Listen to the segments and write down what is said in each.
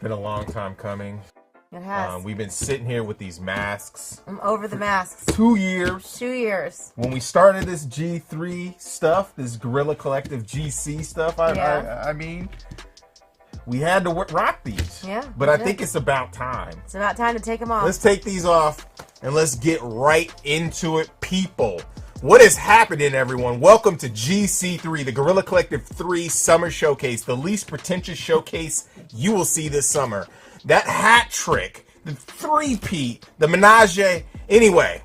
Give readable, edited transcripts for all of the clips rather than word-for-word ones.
Been a long time coming. It has. We've been sitting here with these masks. I'm over the masks. 2 years. 2 years. When we started this G3 stuff, this Guerrilla Collective GC stuff, I mean, we had to rock these. Yeah. But I think it's about time. It's about time to take them off. Let's take these off and let's get right into it, people. What is happening, everyone? Welcome to GC3, the Guerrilla Collective 3 Summer Showcase, the least pretentious showcase you will see this summer. That hat trick, the three-peat, the menage. Anyway,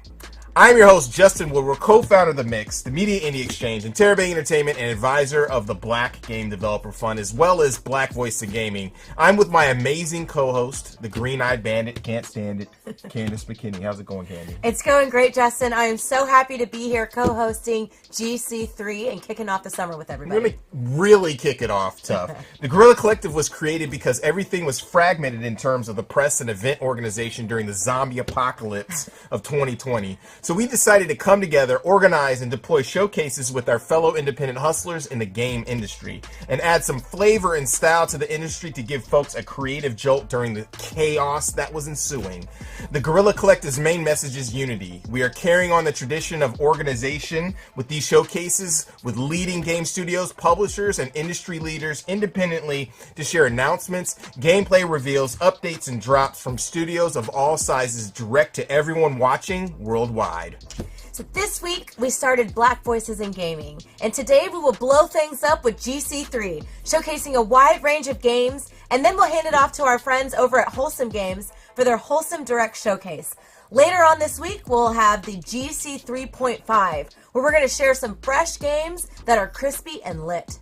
I'm your host, Justin Woodward, co-founder of The Mix, the Media Indie Exchange, and Terabang Entertainment, and advisor of the Black Game Developer Fund, as well as Black Voice of Gaming. I'm with my amazing co-host, the Green-Eyed Bandit, can't stand it, Candace McKinney. How's it going, Candy? It's going great, Justin. I am so happy to be here co-hosting GC3 and kicking off the summer with everybody. Really kick it off tough. The Guerrilla Collective was created because everything was fragmented in terms of the press and event organization during the zombie apocalypse of 2020. So we decided to come together, organize, and deploy showcases with our fellow independent hustlers in the game industry, and add some flavor and style to the industry to give folks a creative jolt during the chaos that was ensuing. The Guerrilla Collective's main message is unity. We are carrying on the tradition of organization with these showcases with leading game studios, publishers, and industry leaders independently to share announcements, gameplay reveals, updates, and drops from studios of all sizes direct to everyone watching worldwide. So this week, we started Black Voices in Gaming, and today we will blow things up with GC3, showcasing a wide range of games, and then we'll hand it off to our friends over at Wholesome Games for their Wholesome Direct Showcase. Later on this week, we'll have the GC 3.5, where we're going to share some fresh games that are crispy and lit.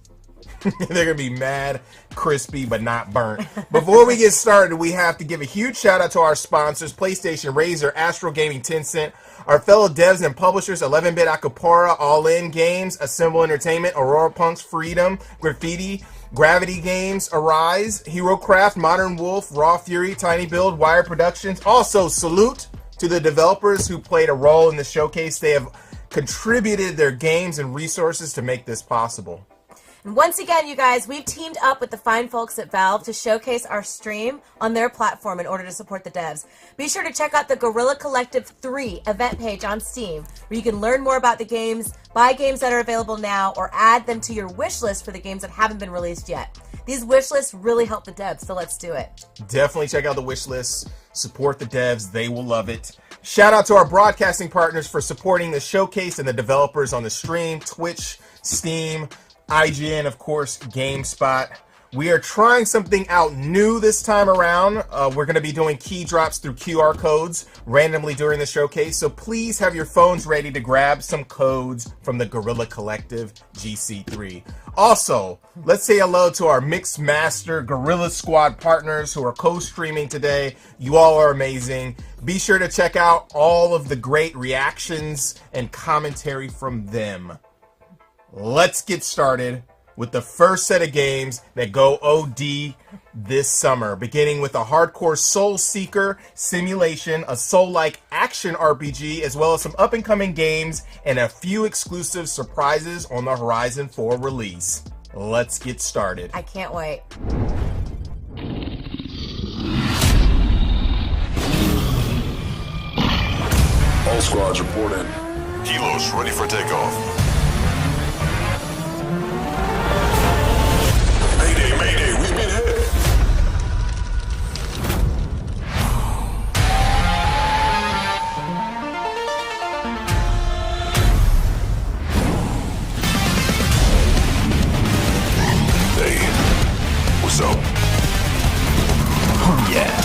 They're going to be mad, crispy, but not burnt. Before we get started, we have to give a huge shout out to our sponsors, PlayStation, Razer, Astro Gaming, Tencent, our fellow devs and publishers, 11-Bit Acapora, All In Games, Assemble Entertainment, Aurora Punks, Freedom, Graffiti, Gravity Games, Arise, HeroCraft, Modern Wolf, Raw Fury, Tiny Build, Wire Productions. Also, salute to the developers who played a role in the showcase. They have contributed their games and resources to make this possible. And once again, you guys, we've teamed up with the fine folks at Valve to showcase our stream on their platform in order to support the devs. Be sure to check out the Guerrilla Collective 3 event page on Steam, where you can learn more about the games, buy games that are available now, or add them to your wish list for the games that haven't been released yet. These wish lists really help the devs, so let's do it. Definitely check out the wish lists. Support the devs. They will love it. Shout out to our broadcasting partners for supporting the showcase and the developers on the stream, Twitch, Steam, IGN, of course, GameSpot. We are trying something out new this time around. We're going to be doing key drops through QR codes randomly during the showcase, so please have your phones ready to grab some codes from the Guerrilla Collective GC3. Also, let's say hello to our Mixed Master Guerrilla Squad partners who are co-streaming today. You all are amazing. Be sure to check out all of the great reactions and commentary from them. Let's get started with the first set of games that go OD this summer, beginning with a hardcore Soul Seeker simulation, a Soul-like action RPG, as well as some up-and-coming games and a few exclusive surprises on the horizon for release. Let's get started. I can't wait. All squads report in. Helos ready for takeoff. Mayday, mayday, we've been hit. Hey, what's up? Oh yeah.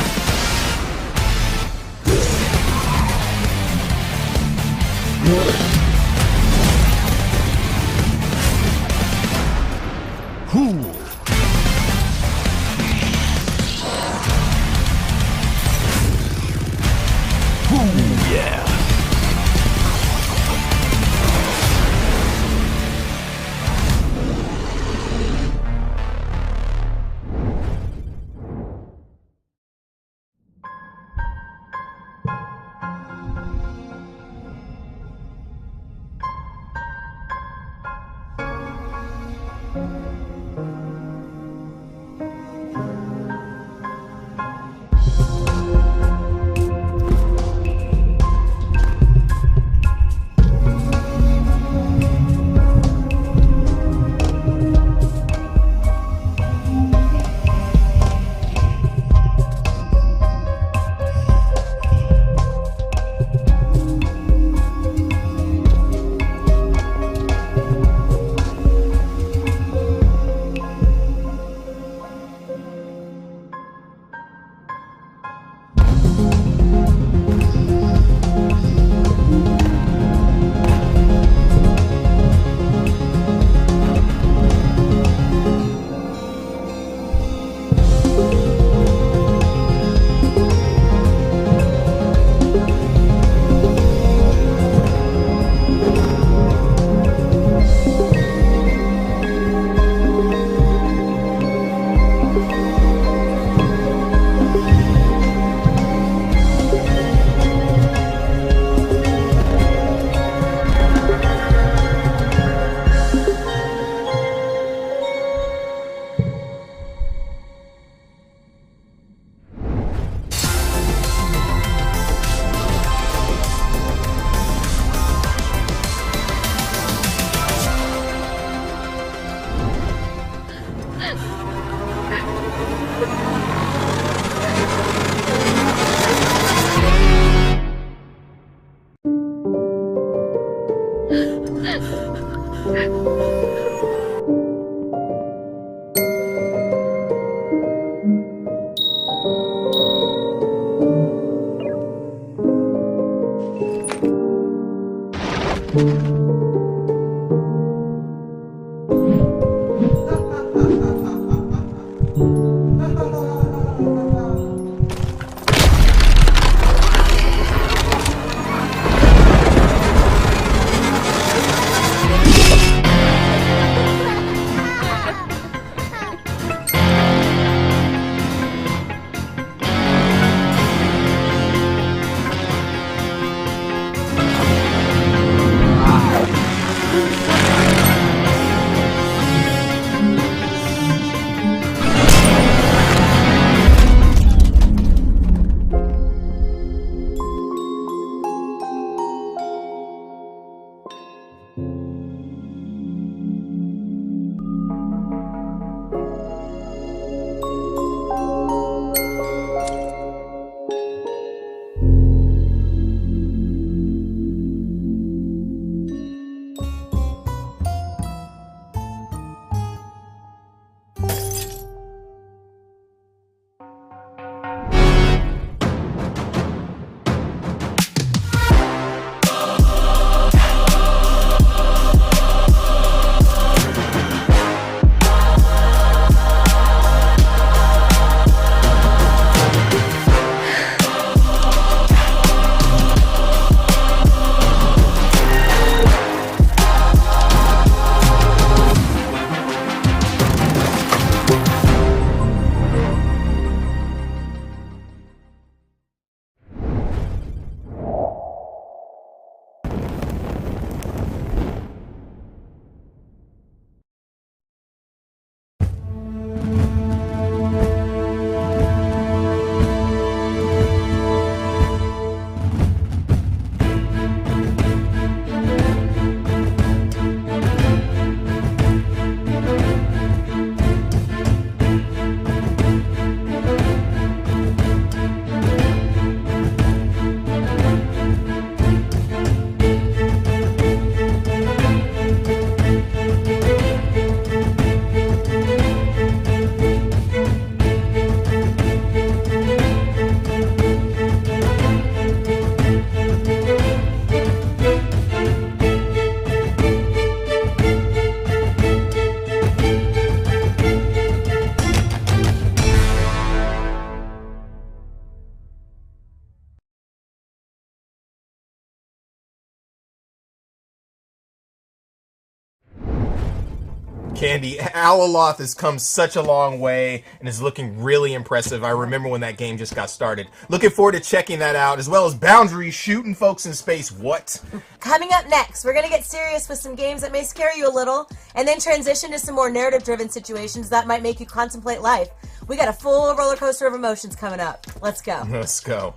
Candy, Alaloth has come such a long way and is looking really impressive. I remember when that game just got started. Looking forward to checking that out, as well as Boundaries, shooting folks in space. What? Coming up next, we're going to get serious with some games that may scare you a little, and then transition to some more narrative-driven situations that might make you contemplate life. We got a full roller coaster of emotions coming up. Let's go. Let's go.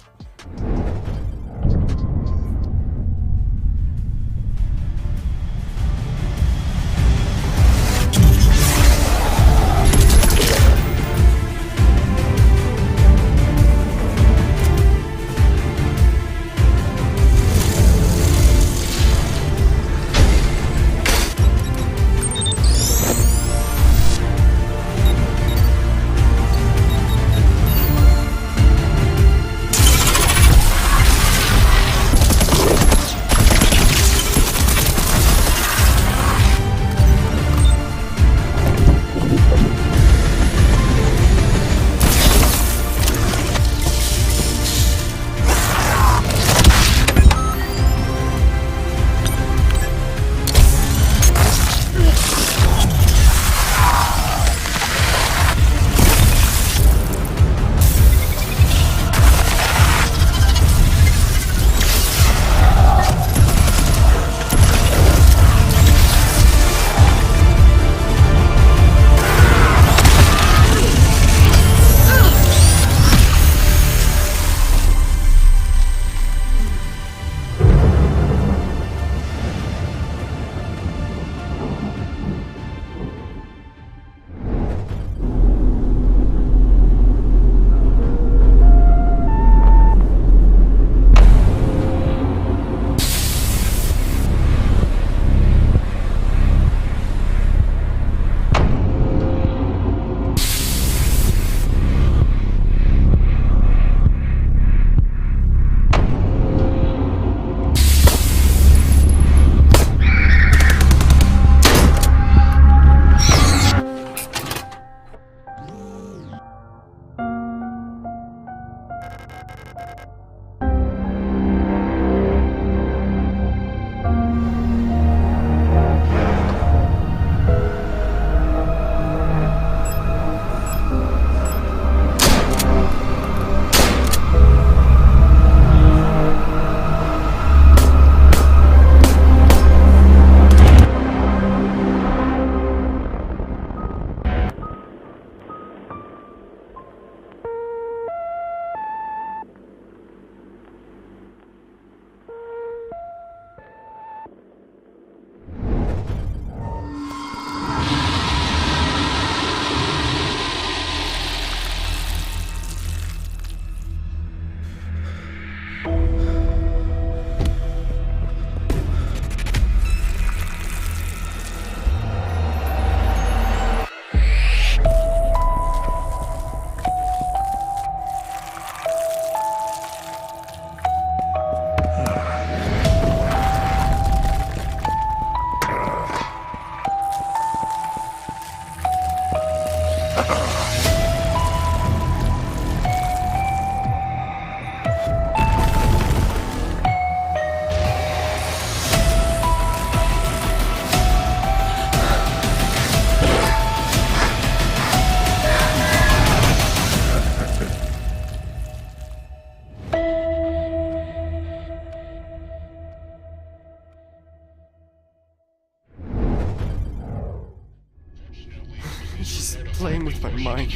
She's playing with my mind.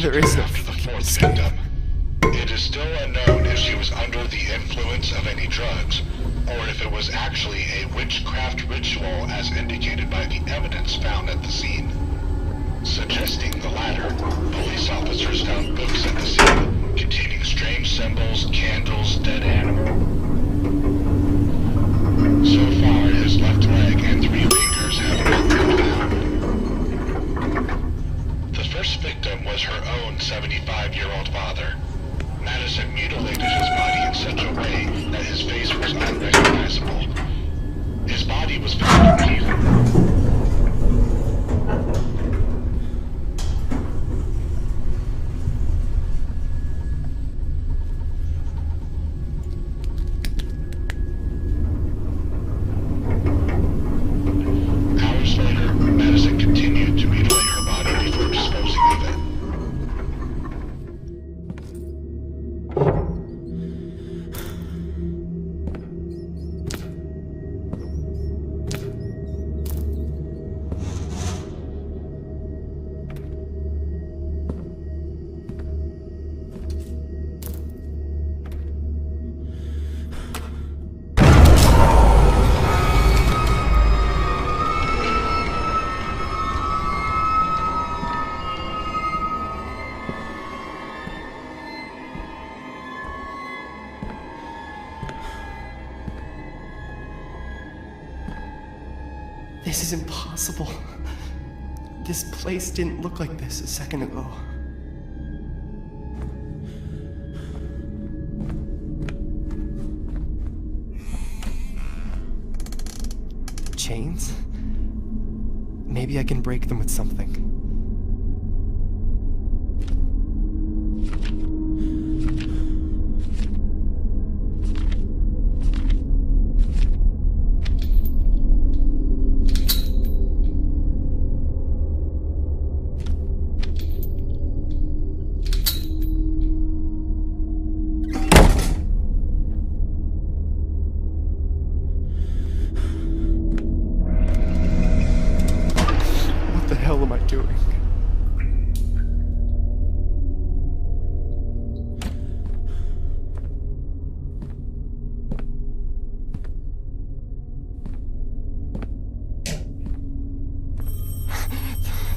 There is no fucking escape. It is still unknown if she was under the influence of any drugs, or if it was actually a witchcraft ritual as indicated by the evidence found at the scene. Suggesting the latter, police officers found books at the scene containing strange symbols, candles, dead animals. So far, his left leg and 3 fingers have not been found. The first victim was her own 75-year-old father. Madison mutilated his body in such a way that his face was unrecognizable. His body was found in Cleveland. Hours later, This is impossible. This place didn't look like this a second ago. Chains? Maybe I can break them with something. What the hell am I doing?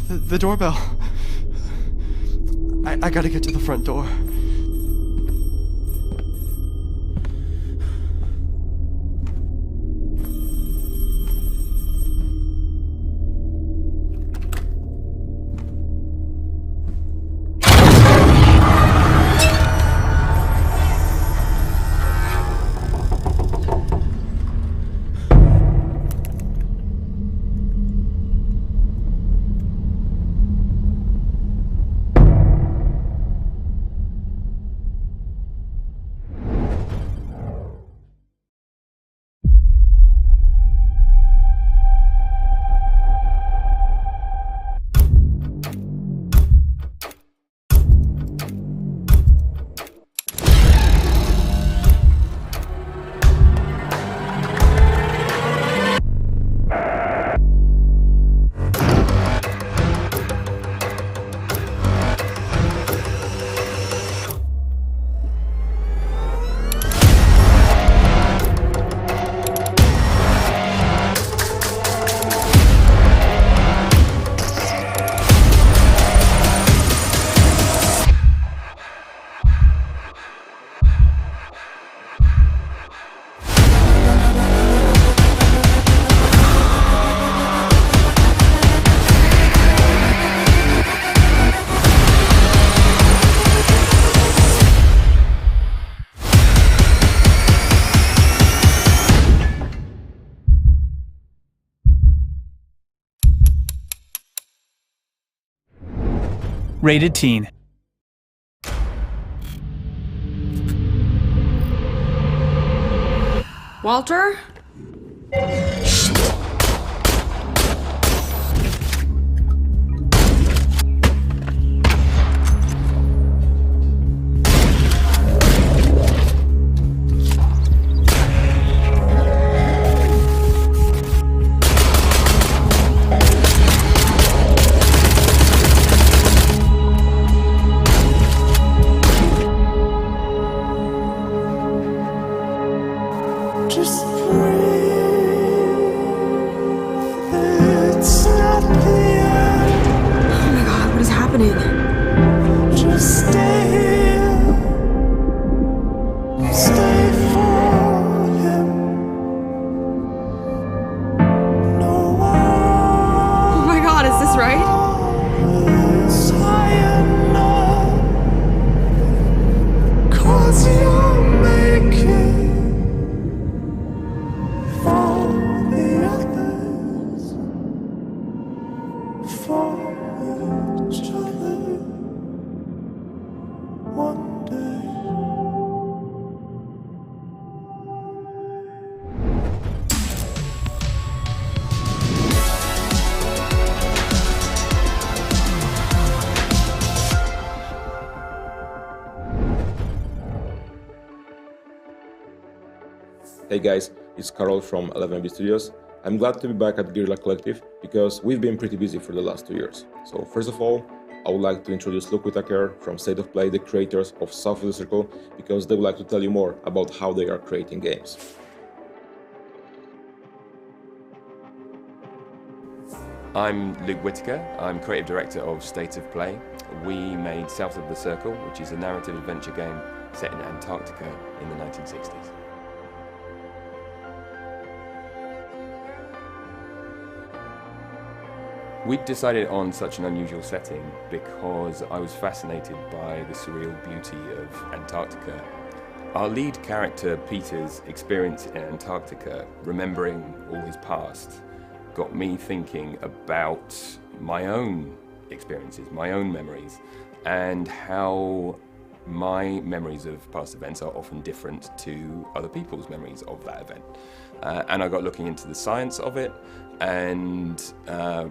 The doorbell. I gotta get to the front door. Rated Teen. Walter? Just breathe. It's not the end. Oh my god, what is happening? Just stay here. Stay for him. No Oh my god, is this right? one is high enough. 'Cause you're making for the others, for each other. One day. Hey guys, it's Carol from 11B Studios. I'm glad to be back at Guerrilla Collective because we've been pretty busy for the last 2 years. So first of all, I would like to introduce Luke Whitaker from State of Play, the creators of South of the Circle, because they would like to tell you more about how they are creating games. I'm Luke Whitaker. I'm creative director of State of Play. We made South of the Circle, which is a narrative adventure game set in Antarctica in the 1960s. We decided on such an unusual setting because I was fascinated by the surreal beauty of Antarctica. Our lead character, Peter's experience in Antarctica, remembering all his past, got me thinking about my own experiences, my own memories, and how my memories of past events are often different to other people's memories of that event. And I got looking into the science of it and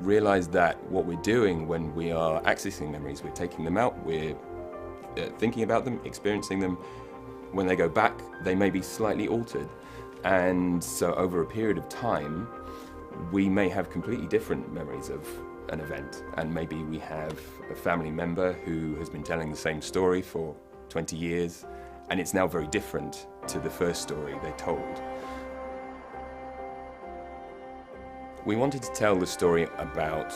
realized that what we're doing when we are accessing memories, we're taking them out, we're thinking about them, experiencing them. When they go back, they may be slightly altered. And so over a period of time, we may have completely different memories of an event. And maybe we have a family member who has been telling the same story for 20 years, and it's now very different to the first story they told. We wanted to tell the story about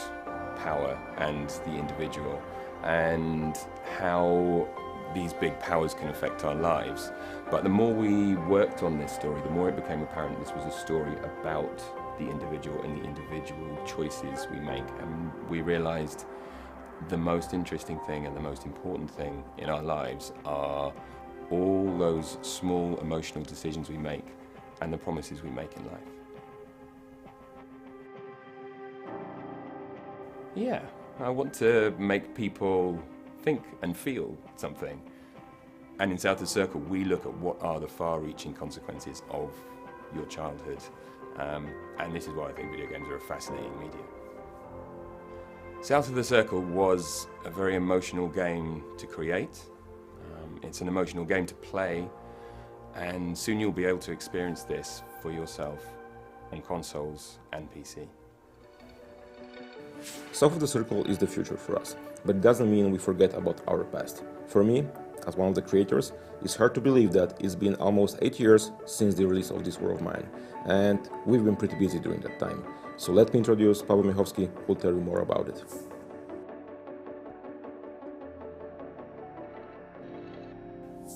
power and the individual, and how these big powers can affect our lives. But the more we worked on this story, the more it became apparent this was a story about the individual and the individual choices we make. And we realized the most interesting thing and the most important thing in our lives are all those small emotional decisions we make and the promises we make in life. Yeah, I want to make people think and feel something. And in South of the Circle, we look at what are the far-reaching consequences of your childhood. And this is why I think video games are a fascinating medium. South of the Circle was a very emotional game to create. It's an emotional game to play, and soon you'll be able to experience this for yourself on consoles and PC. South of the Circle is the future for us, but it doesn't mean we forget about our past. For me, as one of the creators, it's hard to believe that it's been almost 8 years since the release of this war of mine, and we've been pretty busy during that time. So let me introduce Paweł Michowski, who will tell you more about it.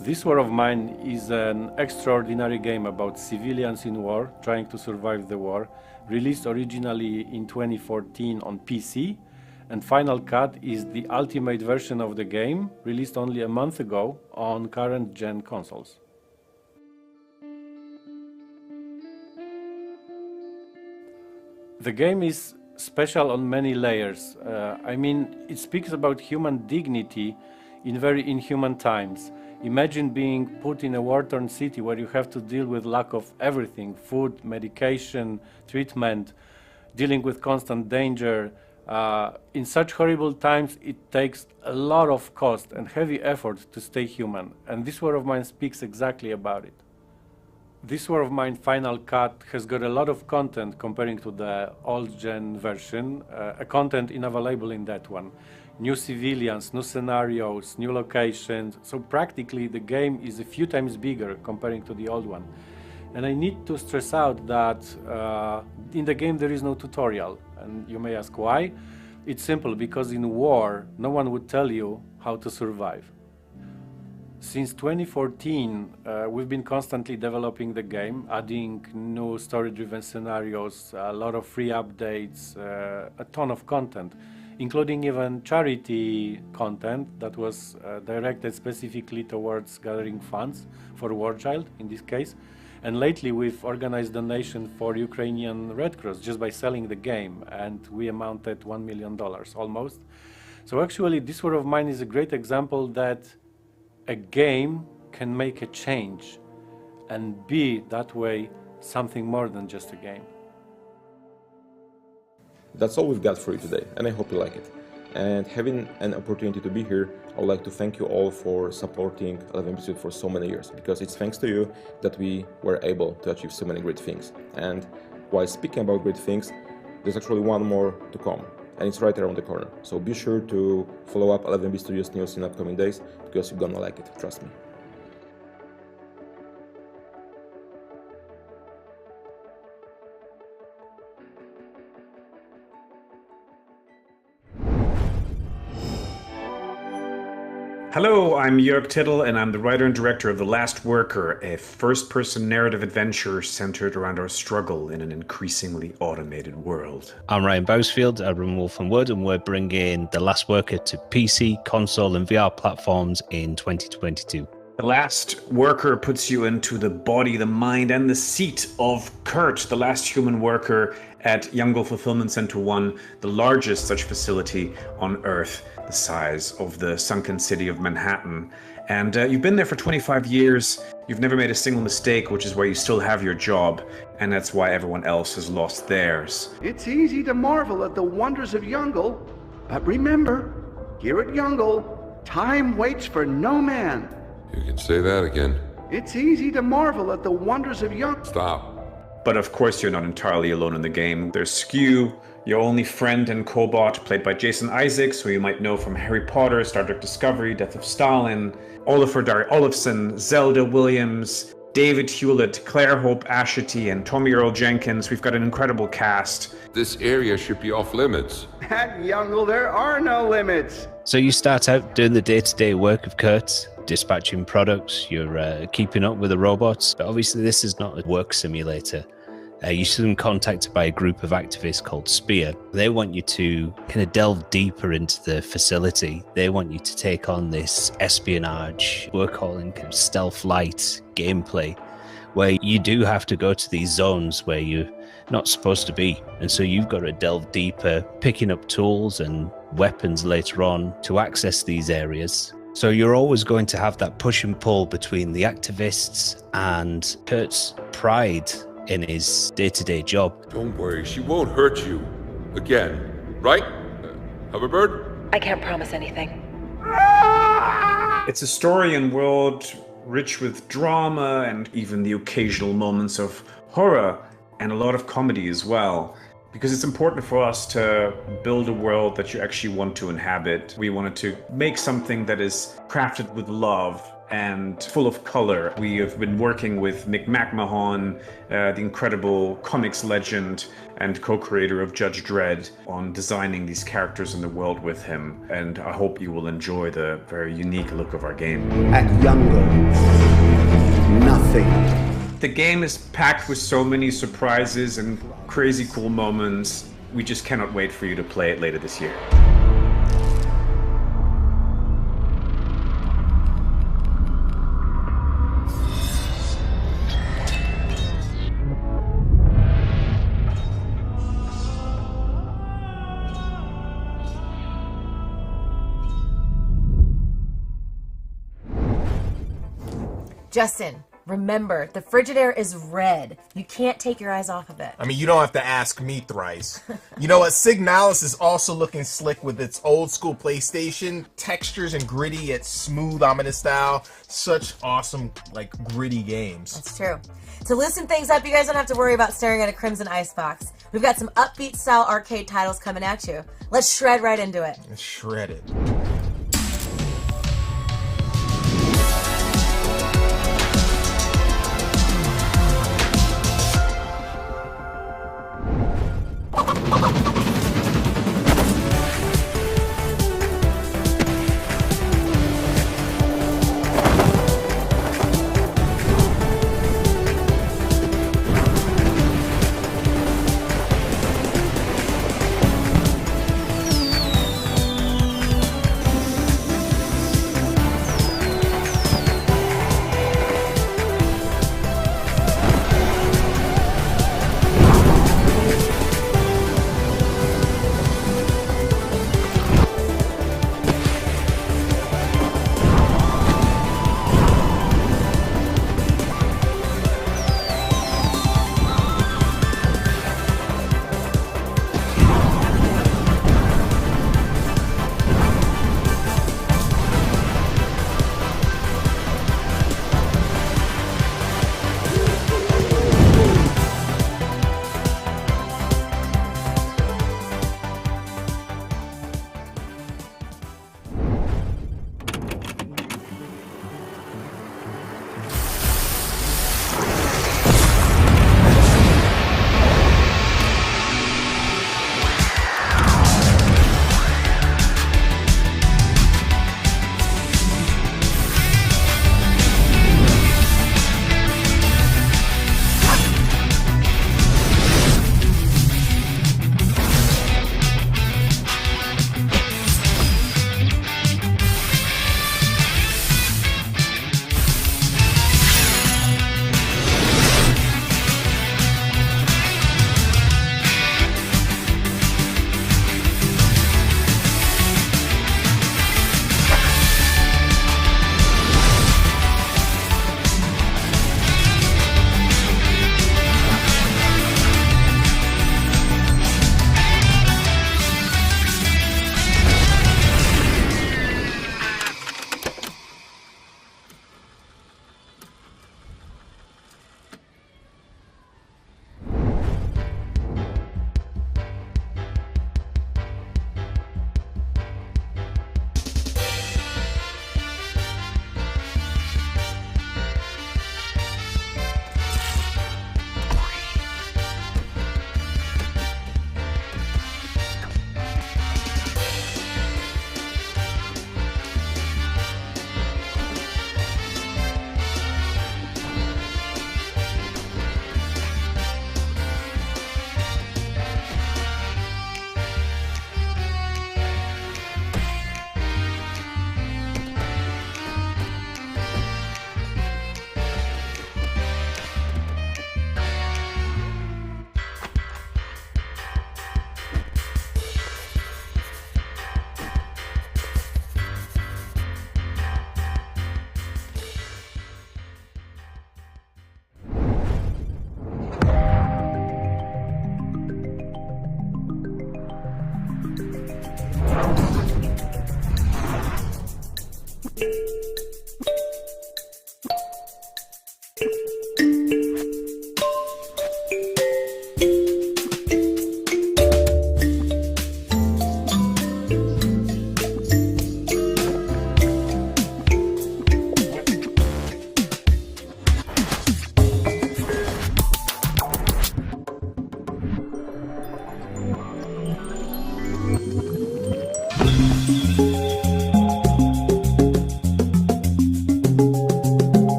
This War of Mine is an extraordinary game about civilians in war trying to survive the war, released originally in 2014 on PC, and Final Cut is the ultimate version of the game, released only a month ago on current-gen consoles. The game is special on many layers. It speaks about human dignity in very inhuman times. Imagine being put in a war-torn city where you have to deal with lack of everything: food, medication, treatment, dealing with constant danger. In such horrible times, it takes a lot of cost and heavy effort to stay human, and this War of Mine speaks exactly about it. This War of Mine Final Cut has got a lot of content comparing to the old-gen version, a content unavailable in that one. New civilians, new scenarios, new locations, so practically the game is a few times bigger comparing to the old one. And I need to stress out that in the game there is no tutorial, and you may ask why. It's simple, because in war no one would tell you how to survive. Since 2014 we've been constantly developing the game, adding new story-driven scenarios, a lot of free updates, a ton of content, including even charity content that was directed specifically towards gathering funds for War Child in this case. And lately we've organized donation for Ukrainian Red Cross just by selling the game, and we amounted $1 million almost. So actually this War of Mine is a great example that a game can make a change and be that way something more than just a game. That's all we've got for you today, and I hope you like it. And having an opportunity to be here, I would like to thank you all for supporting 11bit for so many years, because it's thanks to you that we were able to achieve so many great things. And while speaking about great things, there's actually one more to come, and it's right around the corner. So be sure to follow up 11bit Studios news in upcoming days, because you're gonna like it, trust me. Hello, I'm Jörg Tittel, and I'm the writer and director of The Last Worker, a first-person narrative adventure centered around our struggle in an increasingly automated world. I'm Ryan Bousfield, I run Wolf and Wood, and we're bringing The Last Worker to PC, console, and VR platforms in 2022. The Last Worker puts you into the body, the mind, and the seat of Kurt, the last human worker at Youngle Fulfillment Center 1, the largest such facility on Earth, the size of the sunken city of Manhattan. And you've been there for 25 years, you've never made a single mistake, which is why you still have your job, and that's why everyone else has lost theirs. It's easy to marvel at the wonders of Youngle, but remember, here at Youngle, time waits for no man. You can say that again. It's easy to marvel at the wonders of Youngle. Stop. But of course you're not entirely alone in the game. There's Skew, your only friend and cobot, played by Jason Isaacs, who you might know from Harry Potter, Star Trek Discovery, Death of Stalin, Oliver Dari Olofsson, Zelda Williams, David Hewlett, Claire Hope Ashity, and Tommy Earl Jenkins. We've got an incredible cast. This area should be off limits. At Youngle, there are no limits. So you start out doing the day-to-day work of Kurt, dispatching products, you're keeping up with the robots. But obviously this is not a work simulator. You're soon contacted by a group of activists called Spear. They want you to kind of delve deeper into the facility. They want you to take on this espionage, we're calling kind of stealth light gameplay, where you do have to go to these zones where you're not supposed to be. And so you've got to delve deeper, picking up tools and weapons later on to access these areas. So you're always going to have that push and pull between the activists and Kurt's pride in his day-to-day job. Don't worry, she won't hurt you. Again, right? Hoverbird? I can't promise anything. It's a story and world rich with drama and even the occasional moments of horror and a lot of comedy as well. Because it's important for us to build a world that you actually want to inhabit. We wanted to make something that is crafted with love and full of color. We have been working with Mick McMahon, the incredible comics legend and co-creator of Judge Dredd, on designing these characters in the world with him. And I hope you will enjoy the very unique look of our game. At Youngle, nothing. The game is packed with so many surprises and crazy cool moments. We just cannot wait for you to play it later this year. Justin, remember, the Frigidaire is red. You can't take your eyes off of it. I mean, you don't have to ask me thrice. You know what? Signalis is also looking slick with its old school PlayStation. Textures and gritty yet smooth, ominous style. Such awesome, like, gritty games. That's true. To loosen things up, you guys don't have to worry about staring at a crimson icebox. We've got some upbeat style arcade titles coming at you. Let's shred right into it. Shred it.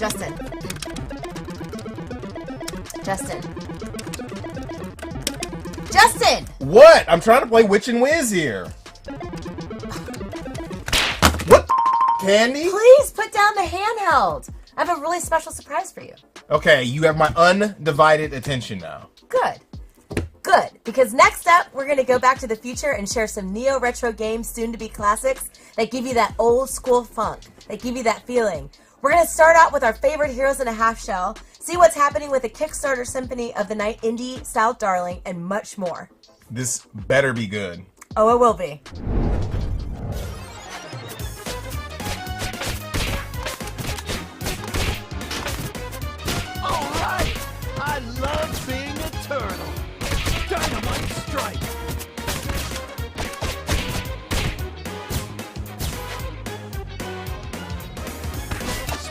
Justin. Justin. Justin! What? I'm trying to play Witch and Whiz here. What the Candy? Please put down the handheld. I have a really special surprise for you. Okay, you have my undivided attention now. Good. Good, because next up, we're going to go back to the future and share some neo-retro games, soon-to-be classics, that give you that old-school funk, that give you that feeling. We're going to start out with our favorite Heroes in a Half Shell, see what's happening with the Kickstarter Symphony of the Night indie-style darling, and much more. This better be good. Oh, it will be. All right! I love being a turtle. Dynamite strike!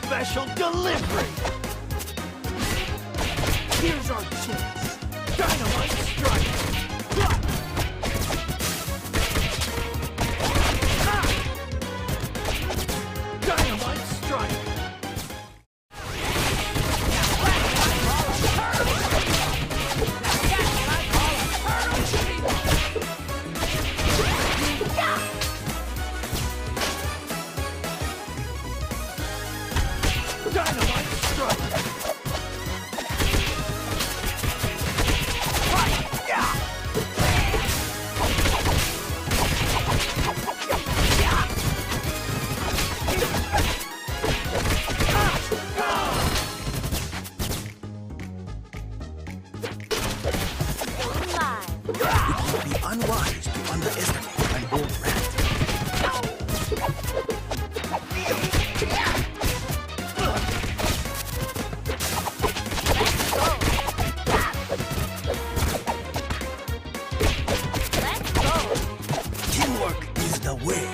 Special delivery! Here's our chance. Dynamite strike! Dynamite strike! Dynamite strike! It would be unwise to underestimate an old rat. Teamwork is the way.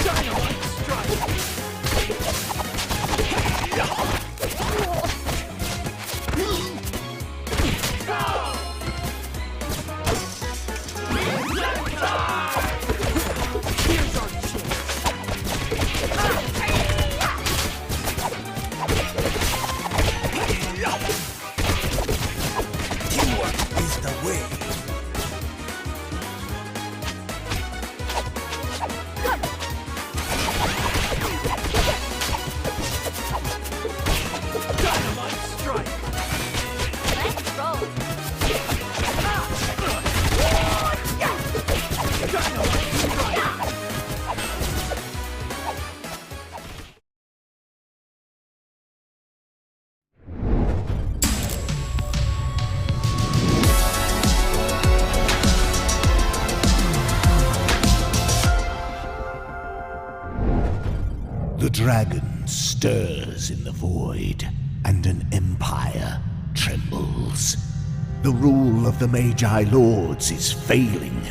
Dynamite strike! Here's our Teamwork is the way. Dynamite strike! Let's go! Dynamite strike! The dragon stirs in the void, and an empire trembles. The rule of the Magi Lords is failing.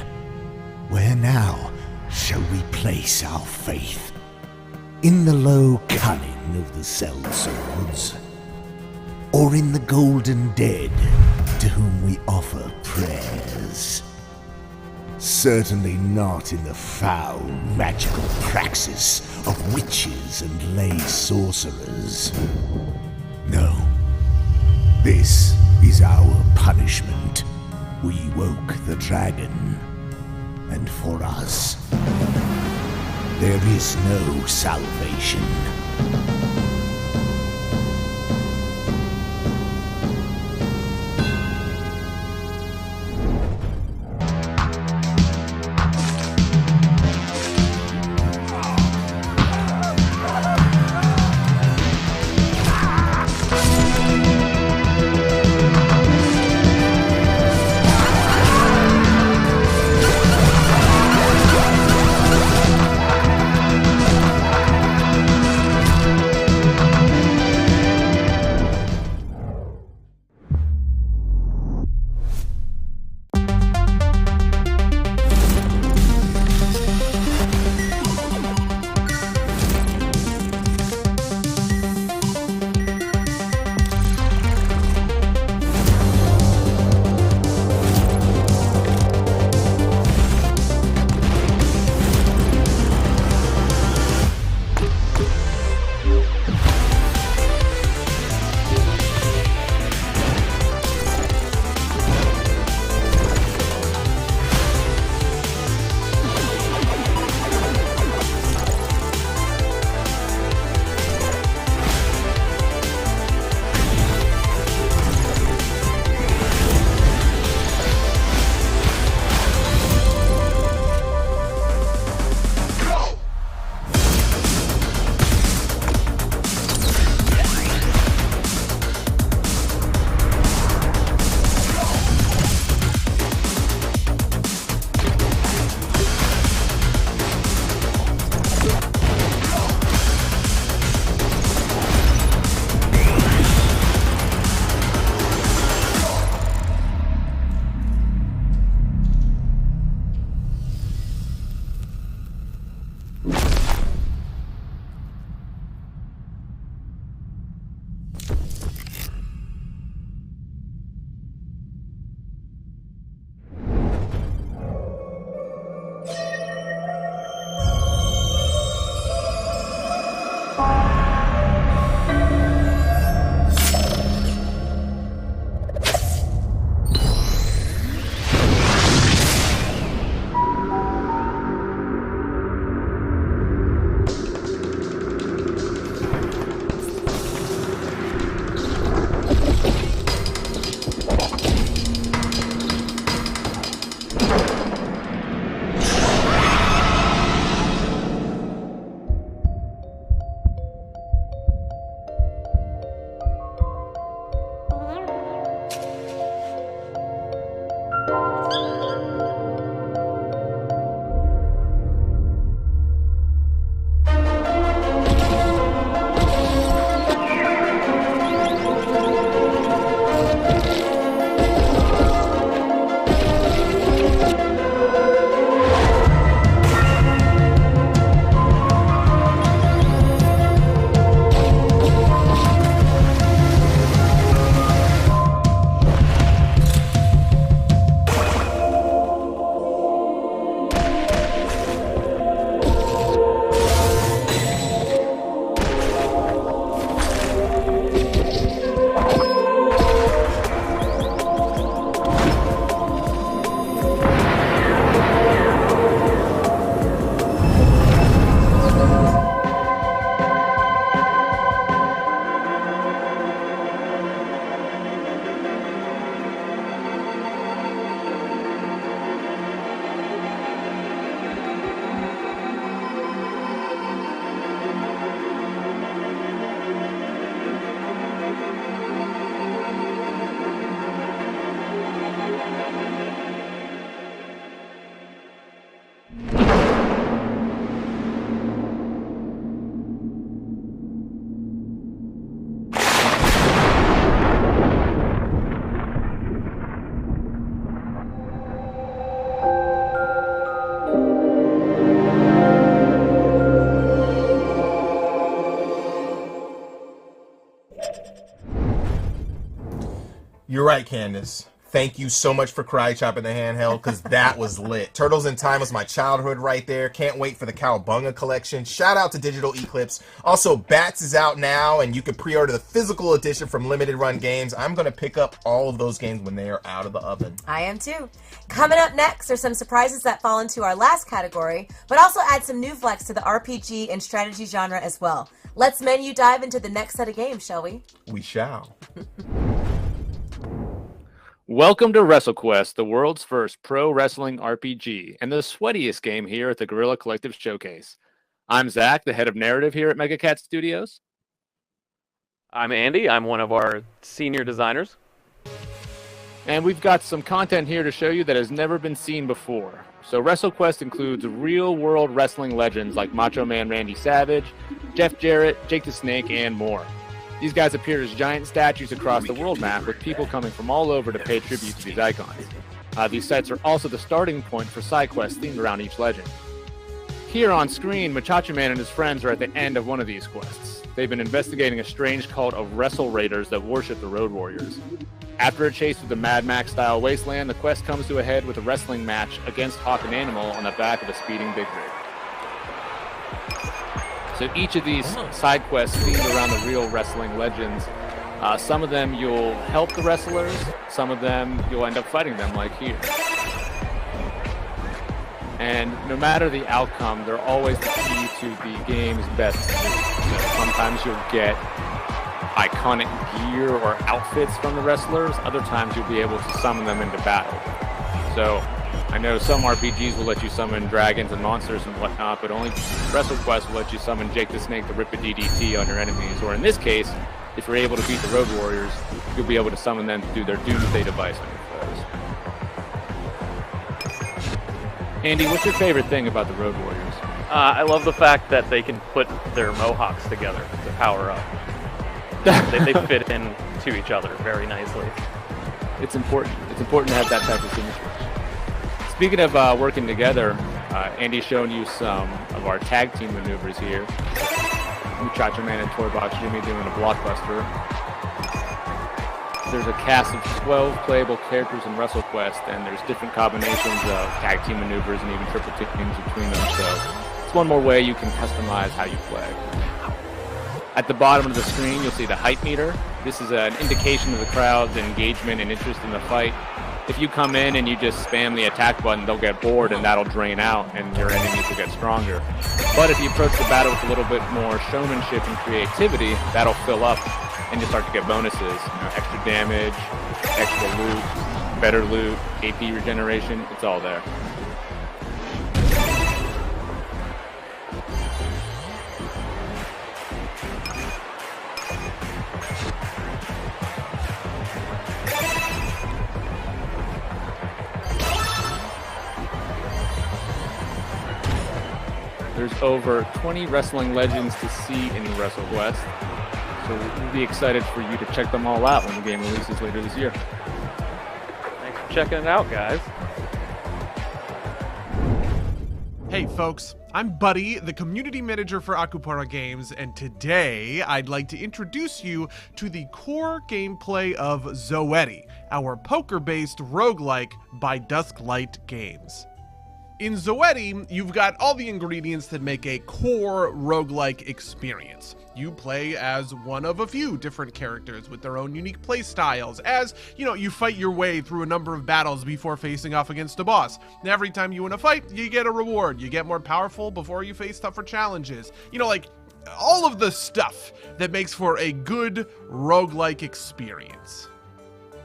Where now shall we place our faith? In the low cunning of the sellswords? Or in the golden dead to whom we offer prayers? Certainly not in the foul magical praxis of witches and lay sorcerers. No. This is our punishment. We woke the dragon. And for us, there is no salvation. You're right, Candace. Thank you so much for Karate Chopping the Handheld, because that was lit. Turtles in Time was my childhood right there. Can't wait for the Cowabunga collection. Shout out to Digital Eclipse. Also, Bats is out now, and you can pre-order the physical edition from Limited Run Games. I'm going to pick up all of those games when they are out of the oven. I am too. Coming up next are some surprises that fall into our last category, but also add some new flex to the RPG and strategy genre as well. Let's menu dive into the next set of games, shall we? We shall. Welcome to WrestleQuest, the world's first pro wrestling RPG, and the sweatiest game here at the Guerrilla Collective Showcase. I'm Zach, the head of narrative here at MegaCat Studios. I'm Andy. I'm one of our senior designers. And we've got some content here to show you that has never been seen before. So WrestleQuest includes real-world wrestling legends like Macho Man Randy Savage, Jeff Jarrett, Jake the Snake, and more. These guys appear as giant statues across the world map, with people coming from all over to pay tribute to these icons. These sites are also the starting point for side quests themed around each legend. Here on screen, Machacha Man and his friends are at the end of one of these quests. They've been investigating a strange cult of Wrestle Raiders that worship the Road Warriors. After a chase through the Mad Max-style wasteland, the quest comes to a head with a wrestling match against Hawk and Animal on the back of a speeding big rig. So each of these side quests themed around the real wrestling legends. Some of them you'll help the wrestlers, some of them you'll end up fighting them, like here. And no matter the outcome, they're always the key to the game's best moves. So sometimes you'll get iconic gear or outfits from the wrestlers, other times you'll be able to summon them into battle. So I know some RPGs will let you summon dragons and monsters and whatnot, but only WrestleQuest will let you summon Jake the Snake to rip a DDT on your enemies. Or in this case, if you're able to beat the Road Warriors, you'll be able to summon them to do their Doomsday device on your foes. Andy, what's your favorite thing about the Road Warriors? I love the fact that they can put their mohawks together to power up. they fit in to each other very nicely. It's important. It's important to have that type of symmetry. Speaking of working together, Andy's shown you some of our tag team maneuvers here. Muchacho Man and Toy Box Jimmy doing a blockbuster. There's a cast of 12 playable characters in WrestleQuest, and there's different combinations of tag team maneuvers and even triple teams between them, so it's one more way you can customize how you play. At the bottom of the screen, you'll see the hype meter. This is an indication of the crowd's engagement and interest in the fight. If you come in and you just spam the attack button, they'll get bored and that'll drain out and your enemies will get stronger. But if you approach the battle with a little bit more showmanship and creativity, that'll fill up and you start to get bonuses. Extra damage, extra loot, better loot, AP regeneration, it's all there. There's over 20 wrestling legends to see in WrestleQuest, so we'll be excited for you to check them all out when the game releases later this year. Thanks for checking it out, guys. Hey folks, I'm Buddy, the community manager for Akupara Games, and today I'd like to introduce you to the core gameplay of Zoetti, our poker-based roguelike by Dusklight Games. In Zoetti, you've got all the ingredients that make a core roguelike experience. You play as one of a few different characters with their own unique play styles, as, you fight your way through a number of battles before facing off against a boss. And every time you win a fight, you get a reward. You get more powerful before you face tougher challenges. Like all of the stuff that makes for a good roguelike experience.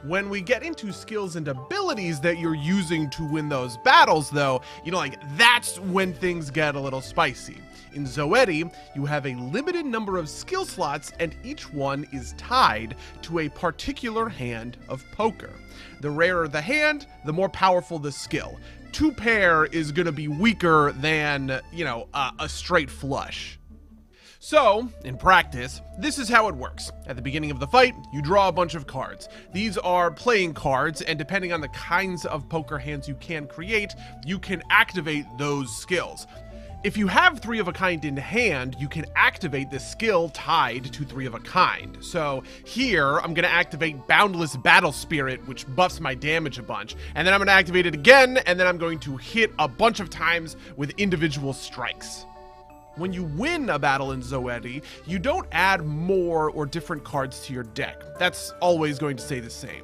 When we get into skills and abilities that you're using to win those battles, though, that's when things get a little spicy. In Zoetti, you have a limited number of skill slots, and each one is tied to a particular hand of poker. The rarer the hand, the more powerful the skill. Two pair is going to be weaker than, a straight flush. So, in practice, this is how it works. At the beginning of the fight, you draw a bunch of cards. These are playing cards, and depending on the kinds of poker hands you can create, you can activate those skills. If you have 3 of a kind in hand, you can activate this skill tied to 3 of a kind. So here, I'm going to activate Boundless Battle Spirit, which buffs my damage a bunch. And then I'm going to activate it again, and then I'm going to hit a bunch of times with individual strikes. When you win a battle in Zoetti, you don't add more or different cards to your deck. That's always going to stay the same.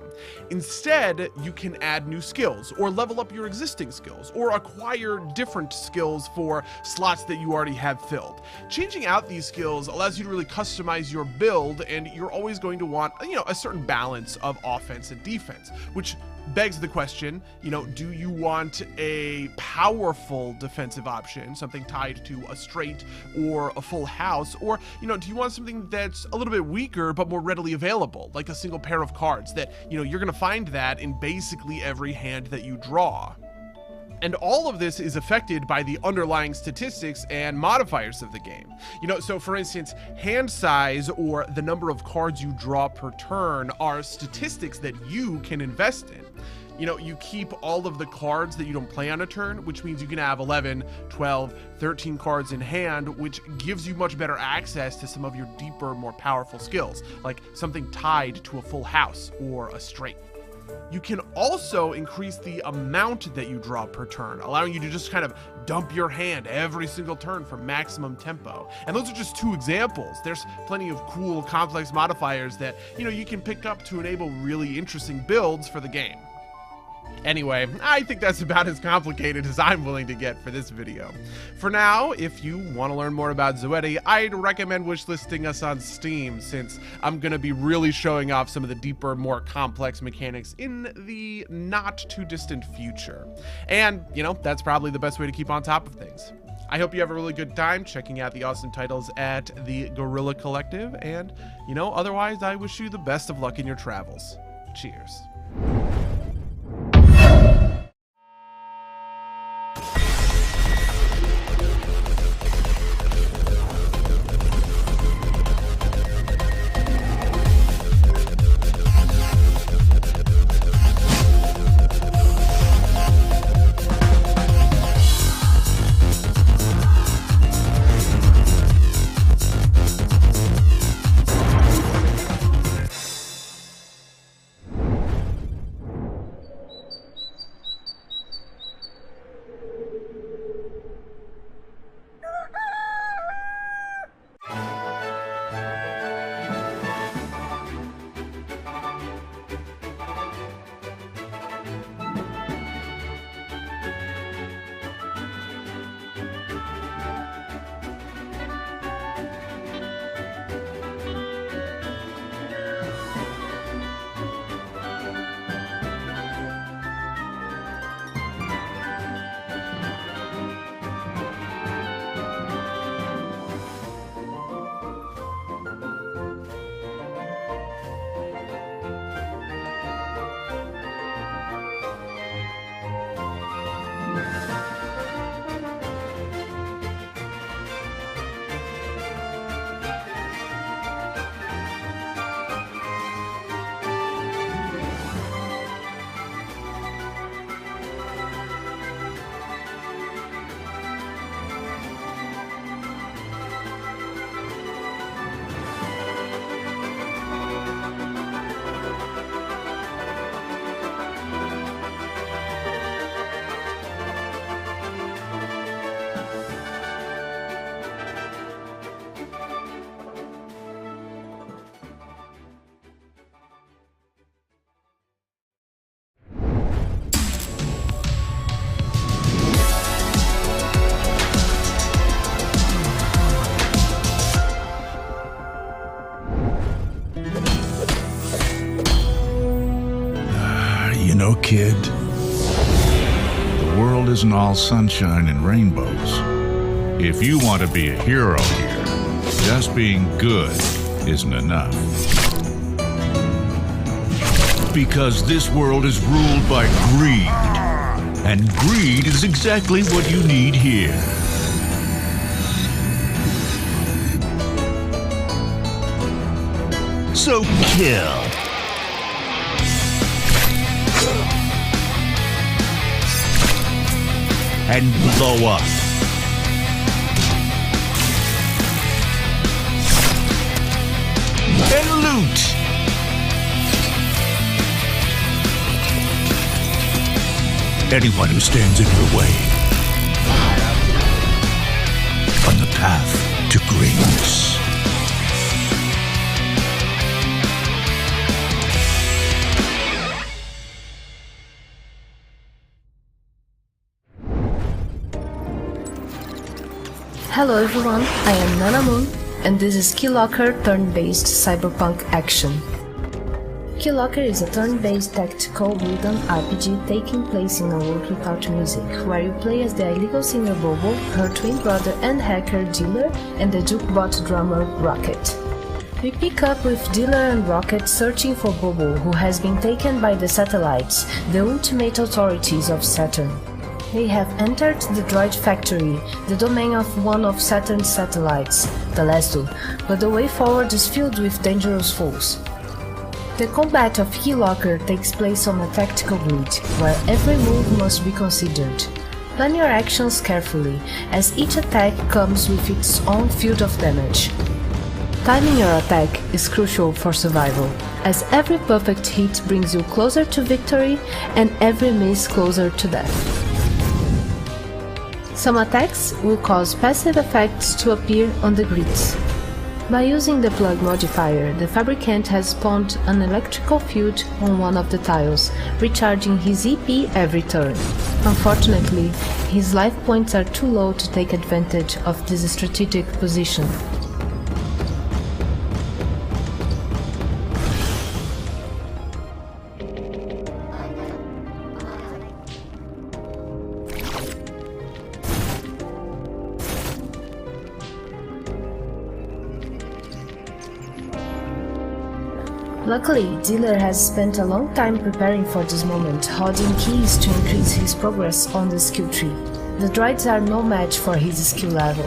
Instead, you can add new skills, or level up your existing skills, or acquire different skills for slots that you already have filled. Changing out these skills allows you to really customize your build, and you're always going to want, a certain balance of offense and defense, which begs the question, do you want a powerful defensive option, something tied to a straight or a full house, or, do you want something that's a little bit weaker but more readily available, like a single pair of cards that, you're going to find that in basically every hand that you draw. And all of this is affected by the underlying statistics and modifiers of the game. So for instance, hand size or the number of cards you draw per turn are statistics that you can invest in. You keep all of the cards that you don't play on a turn, which means you can have 11, 12, 13 cards in hand, which gives you much better access to some of your deeper, more powerful skills, like something tied to a full house or a straight. You can also increase the amount that you draw per turn, allowing you to just kind of dump your hand every single turn for maximum tempo. And those are just 2 examples. There's plenty of cool, complex modifiers that, you can pick up to enable really interesting builds for the game. Anyway, I think that's about as complicated as I'm willing to get for this video. For now, if you want to learn more about Zoetti, I'd recommend wishlisting us on Steam, since I'm going to be really showing off some of the deeper, more complex mechanics in the not-too-distant future. And, that's probably the best way to keep on top of things. I hope you have a really good time checking out the awesome titles at the Guerrilla Collective, and, otherwise, I wish you the best of luck in your travels. Cheers. Kid, the world isn't all sunshine and rainbows. If you want to be a hero here, just being good isn't enough. Because this world is ruled by greed, and greed is exactly what you need here. So kill. And blow up. Don't! Anyone who stands in your way on the path to greatness. Hello everyone, I am Nana Moon, and this is Keylocker turn-based cyberpunk action. Keylocker is a turn-based tactical rhythm RPG taking place in a world without music, where you play as the illegal singer Bobo, her twin brother and hacker Dealer, and the jukebot drummer Rocket. We pick up with Dealer and Rocket searching for Bobo, who has been taken by the satellites, the ultimate authorities of Saturn. They have entered the droid factory, the domain of one of Saturn's satellites, the Lesdo, but the way forward is filled with dangerous foes. The combat of Keylocker takes place on a tactical grid, where every move must be considered. Plan your actions carefully, as each attack comes with its own field of damage. Timing your attack is crucial for survival, as every perfect hit brings you closer to victory and every miss closer to death. Some attacks will cause passive effects to appear on the grids. By using the plug modifier, the fabricant has spawned an electrical field on one of the tiles, recharging his EP every turn. Unfortunately, his life points are too low to take advantage of this strategic position. Luckily, Dealer has spent a long time preparing for this moment, holding keys to increase his progress on the skill tree. The droids are no match for his skill level.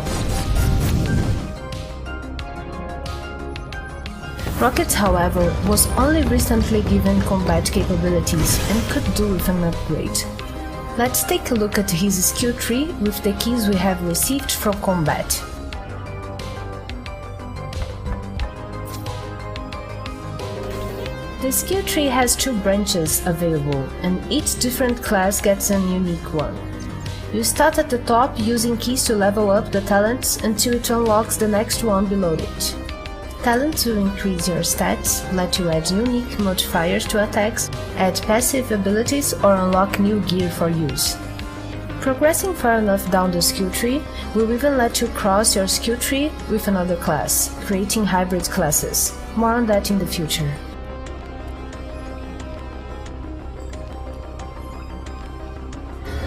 Rocket, however, was only recently given combat capabilities and could do with an upgrade. Let's take a look at his skill tree with the keys we have received from combat. The skill tree has 2 branches available, and each different class gets an unique one. You start at the top using keys to level up the talents until it unlocks the next one below it. Talents will increase your stats, let you add unique modifiers to attacks, add passive abilities, or unlock new gear for use. Progressing far enough down the skill tree will even let you cross your skill tree with another class, creating hybrid classes. More on that in the future.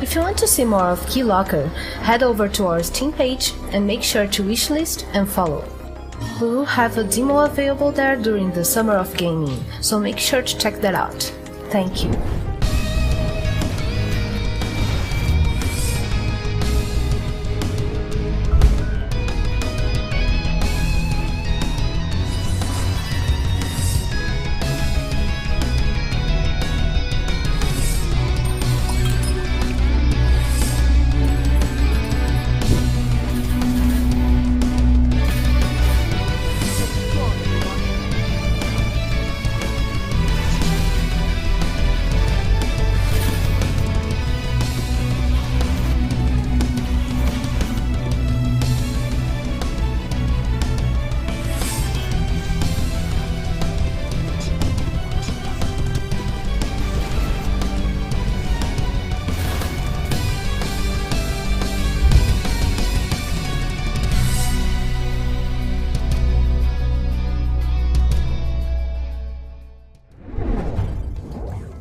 If you want to see more of Keylocker, head over to our Steam page and make sure to wishlist and follow. We will have a demo available there during the Summer of Gaming, so make sure to check that out. Thank you.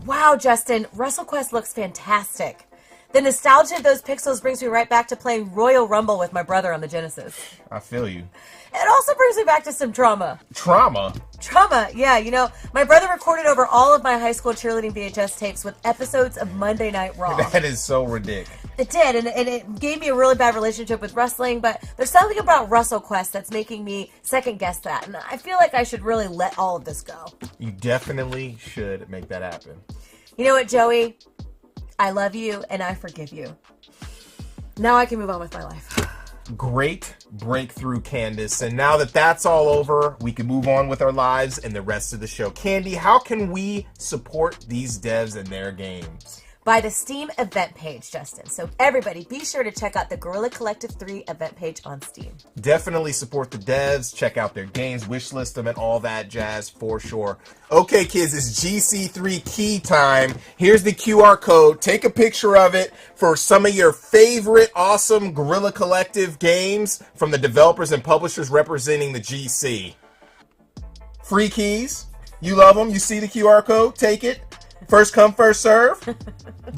Wow, Justin, WrestleQuest looks fantastic. The nostalgia of those pixels brings me right back to playing Royal Rumble with my brother on the Genesis. I feel you. It also brings me back to some trauma. Trauma? Trauma, yeah. You know, my brother recorded over all of my high school cheerleading VHS tapes with episodes of Monday Night Raw. That is so ridiculous. It did, and it gave me a really bad relationship with wrestling, but there's something about WrestleQuest that's making me second guess that, and I feel like I should really let all of this go. You definitely should make that happen. You know what, Joey? I love you, and I forgive you. Now I can move on with my life. Great breakthrough, Candace. And now that that's all over, we can move on with our lives and the rest of the show. Candy, how can we support these devs and their games? By the Steam event page, Justin. So everybody, be sure to check out the Guerrilla Collective 3 event page on Steam. Definitely support the devs, check out their games, wishlist them, and all that jazz for sure. Okay, kids, it's GC3 key time. Here's the QR code. Take a picture of it for some of your favorite awesome Guerrilla Collective games from the developers and publishers representing the GC. Free keys. You love them. You see the QR code. Take it. First come, first serve.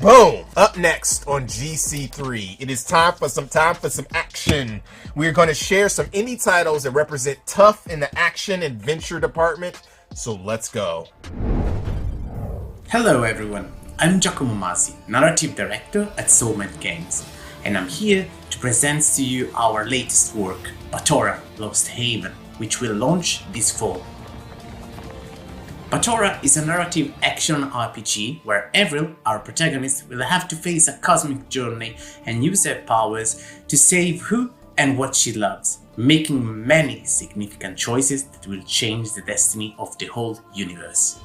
Boom. Up next on GC3, it is time for some action. We're going to share some indie titles that represent tough in the action adventure department. So let's go. Hello everyone, I'm Giacomo Masi, Narrative Director at Soulmate Games, and I'm here to present to you our latest work, Batora Lost Haven, which will launch this fall. Batora is a narrative action RPG where Avril, our protagonist, will have to face a cosmic journey and use her powers to save who and what she loves, making many significant choices that will change the destiny of the whole universe.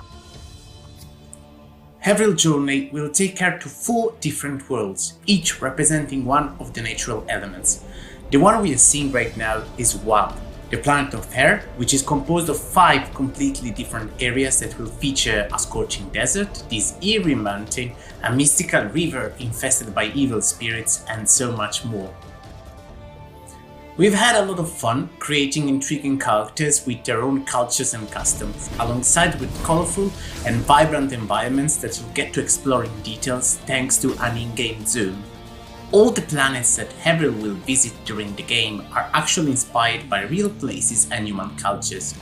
Avril's journey will take her to 4 different worlds, each representing one of the natural elements. The one we are seeing right now is Wild, the planet of Air, which is composed of 5 completely different areas that will feature a scorching desert, this eerie mountain, a mystical river infested by evil spirits, and so much more. We've had a lot of fun creating intriguing characters with their own cultures and customs, alongside with colorful and vibrant environments that you'll get to explore in details thanks to an in-game zone. All the planets that Avril will visit during the game are actually inspired by real places and human cultures.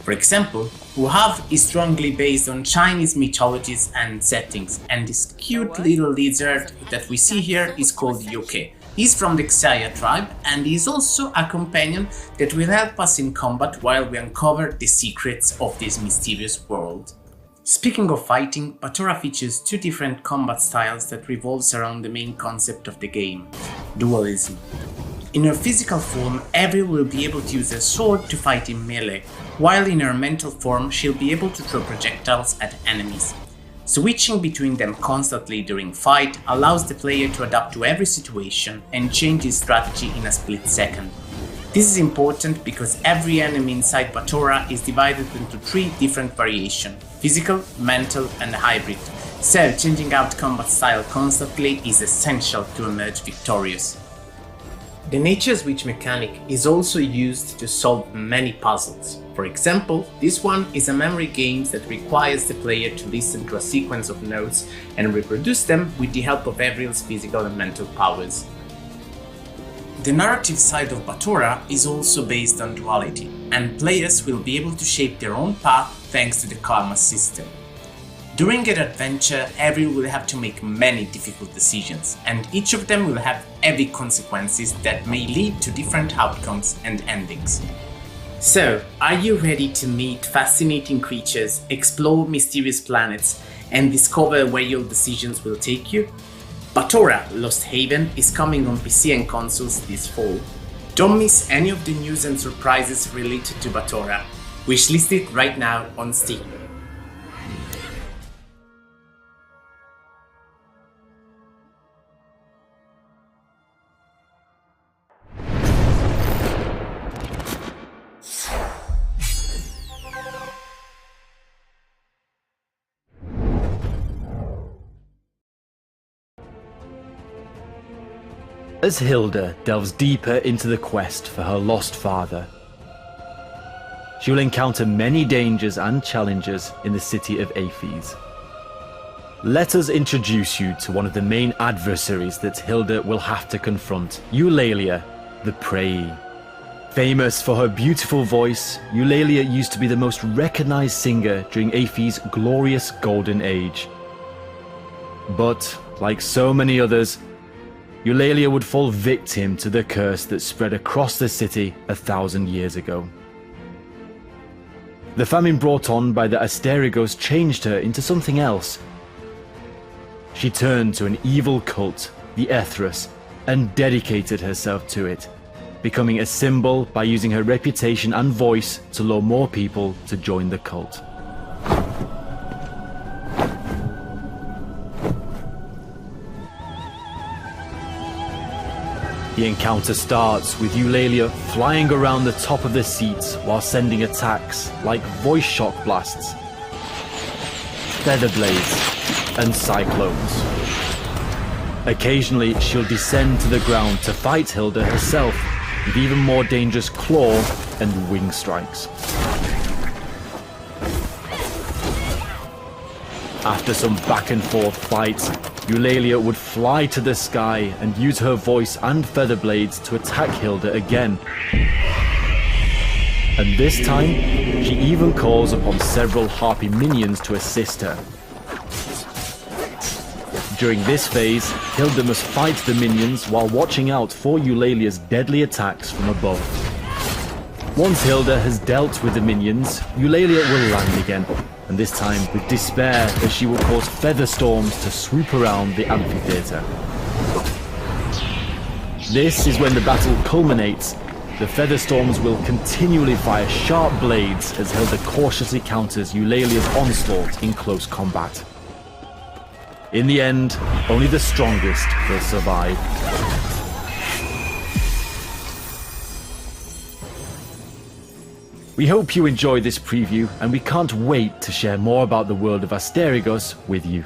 For example, Wuhav is strongly based on Chinese mythologies and settings, and this cute little lizard that we see here is called Yoke. He's from the Xayah tribe, and he's also a companion that will help us in combat while we uncover the secrets of this mysterious world. Speaking of fighting, Batora features 2 different combat styles that revolves around the main concept of the game, dualism. In her physical form, Avril will be able to use a sword to fight in melee, while in her mental form she'll be able to throw projectiles at enemies. Switching between them constantly during fight allows the player to adapt to every situation and change his strategy in a split second. This is important because every enemy inside Batora is divided into 3 different variations: physical, mental, and hybrid, so changing out combat style constantly is essential to emerge victorious. The nature switch mechanic is also used to solve many puzzles. For example, this one is a memory game that requires the player to listen to a sequence of notes and reproduce them with the help of Avril's physical and mental powers. The narrative side of Batora is also based on duality, and players will be able to shape their own path thanks to the karma system. During an adventure, Avril will have to make many difficult decisions, and each of them will have heavy consequences that may lead to different outcomes and endings. So, are you ready to meet fascinating creatures, explore mysterious planets, and discover where your decisions will take you? Batora Lost Haven is coming on PC and consoles this fall. Don't miss any of the news and surprises related to Batora. Wishlist it right now on Steam. As Hilda delves deeper into the quest for her lost father, she will encounter many dangers and challenges in the city of Aphes. Let us introduce you to one of the main adversaries that Hilda will have to confront, Eulalia, the Prey. Famous for her beautiful voice, Eulalia used to be the most recognized singer during Aphes' glorious golden age. But, like so many others, Eulalia would fall victim to the curse that spread across the city 1,000 years ago. The famine brought on by the Asterigos changed her into something else. She turned to an evil cult, the Ethros, and dedicated herself to it. becoming a symbol by using her reputation and voice to lure more people to join the cult. The encounter starts with Eulalia flying around the top of the seats while sending attacks like voice shock blasts, feather blades, and cyclones. Occasionally, she'll descend to the ground to fight Hilda herself with even more dangerous claw and wing strikes. After some back and forth fights, Eulalia would fly to the sky and use her voice and feather blades to attack Hilda again. And this time, she even calls upon several Harpy minions to assist her. During this phase, Hilda must fight the minions while watching out for Eulalia's deadly attacks from above. Once Hilda has dealt with the minions, Eulalia will land again, and this time with despair as she will cause feather storms to swoop around the amphitheater. This is when the battle culminates. The feather storms will continually fire sharp blades as Hilda cautiously counters Eulalia's onslaught in close combat. In the end, only the strongest will survive. We hope you enjoyed this preview, and we can't wait to share more about the world of Asterigos with you.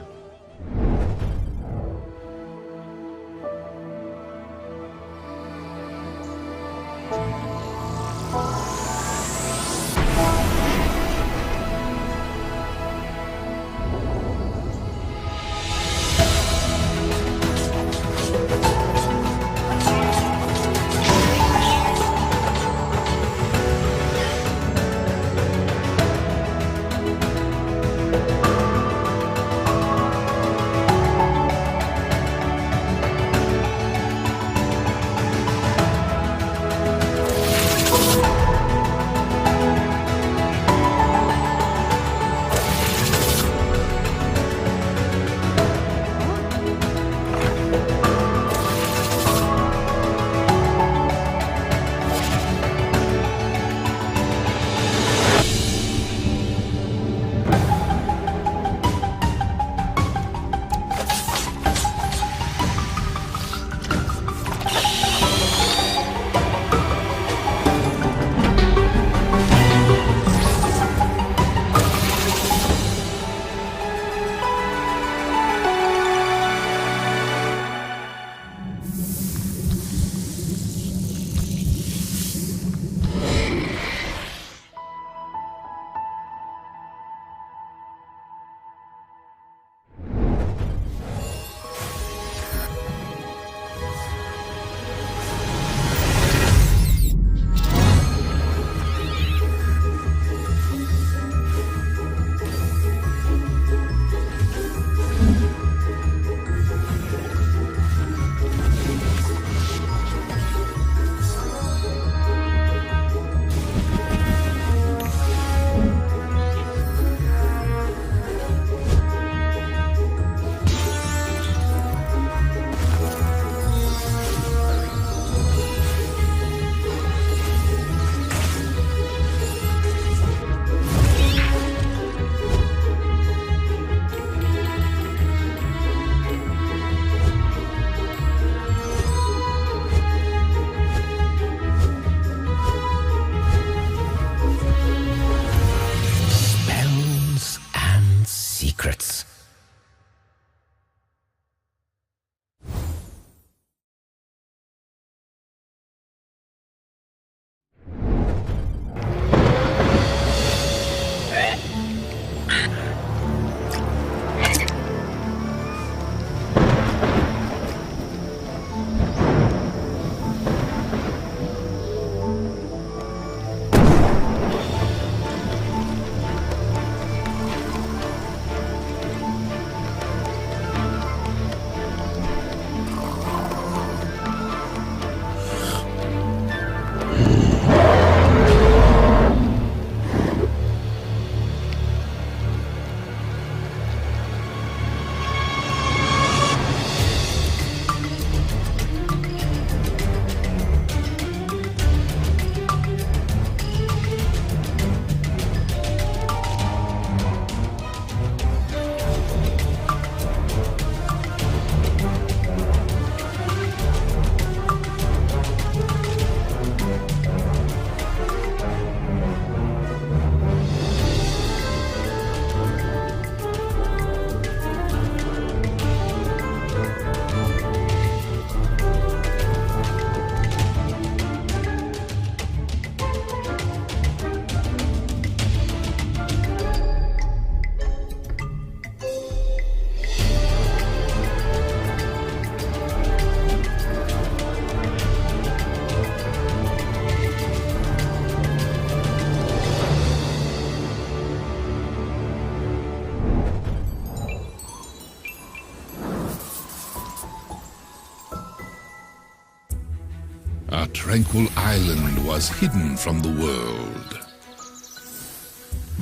tranquil island was hidden from the world.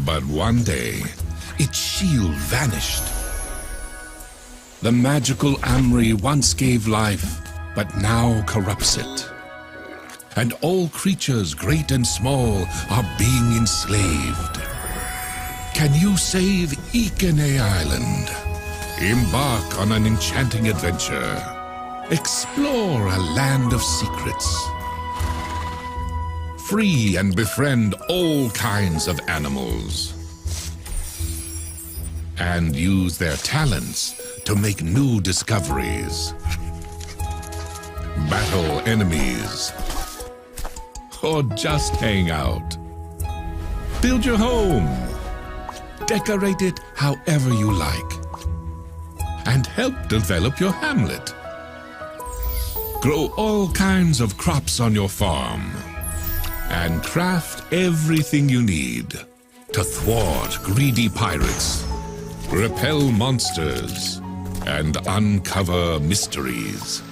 But one day, its shield vanished. The magical Amri once gave life, but now corrupts it. And all creatures, great and small, are being enslaved. Can you save Ikene Island? Embark on an enchanting adventure. Explore a land of secrets. Free and befriend all kinds of animals. And use their talents to make new discoveries. Battle enemies. Or just hang out. Build your home. Decorate it however you like. And help develop your hamlet. Grow all kinds of crops on your farm. And craft everything you need to thwart greedy pirates, repel monsters, and uncover mysteries.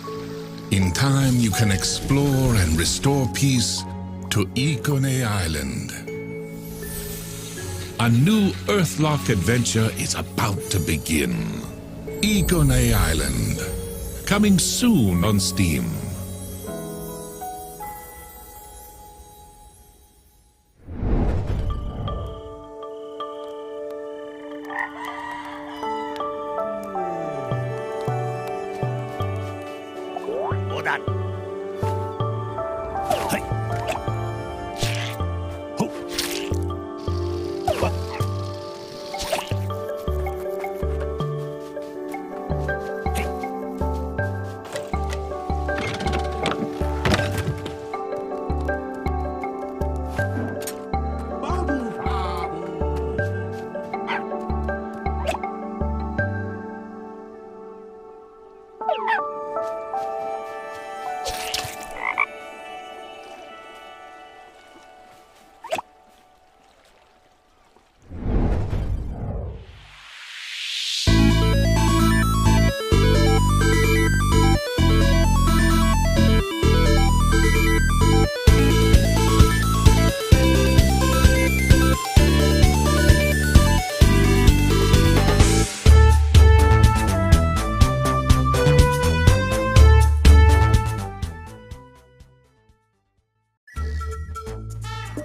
In time, you can explore and restore peace to Ikone Island. A new Earthlock adventure is about to begin. Ikone Island, coming soon on Steam.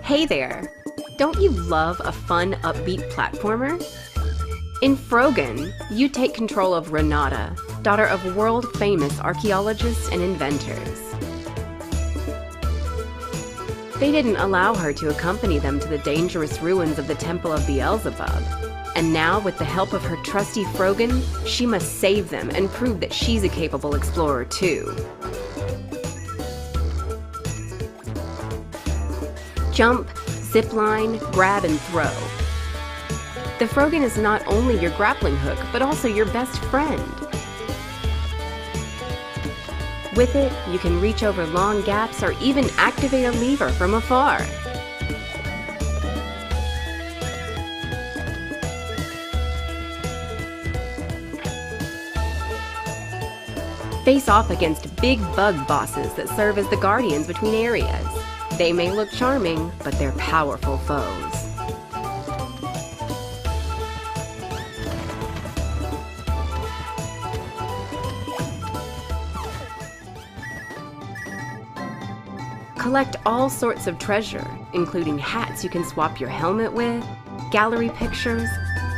Hey there! Don't you love a fun, upbeat platformer? In Frogan, you take control of Renata, daughter of world-famous archaeologists and inventors. They didn't allow her to accompany them to the dangerous ruins of the Temple of Beelzebub. And now, with the help of her trusty Frogan, she must save them and prove that she's a capable explorer too. Jump, zipline, grab, and throw. The Frogan is not only your grappling hook, but also your best friend. With it, you can reach over long gaps or even activate a lever from afar. Face off against big bug bosses that serve as the guardians between areas. They may look charming, but they're powerful foes. Collect all sorts of treasure, including hats you can swap your helmet with, gallery pictures,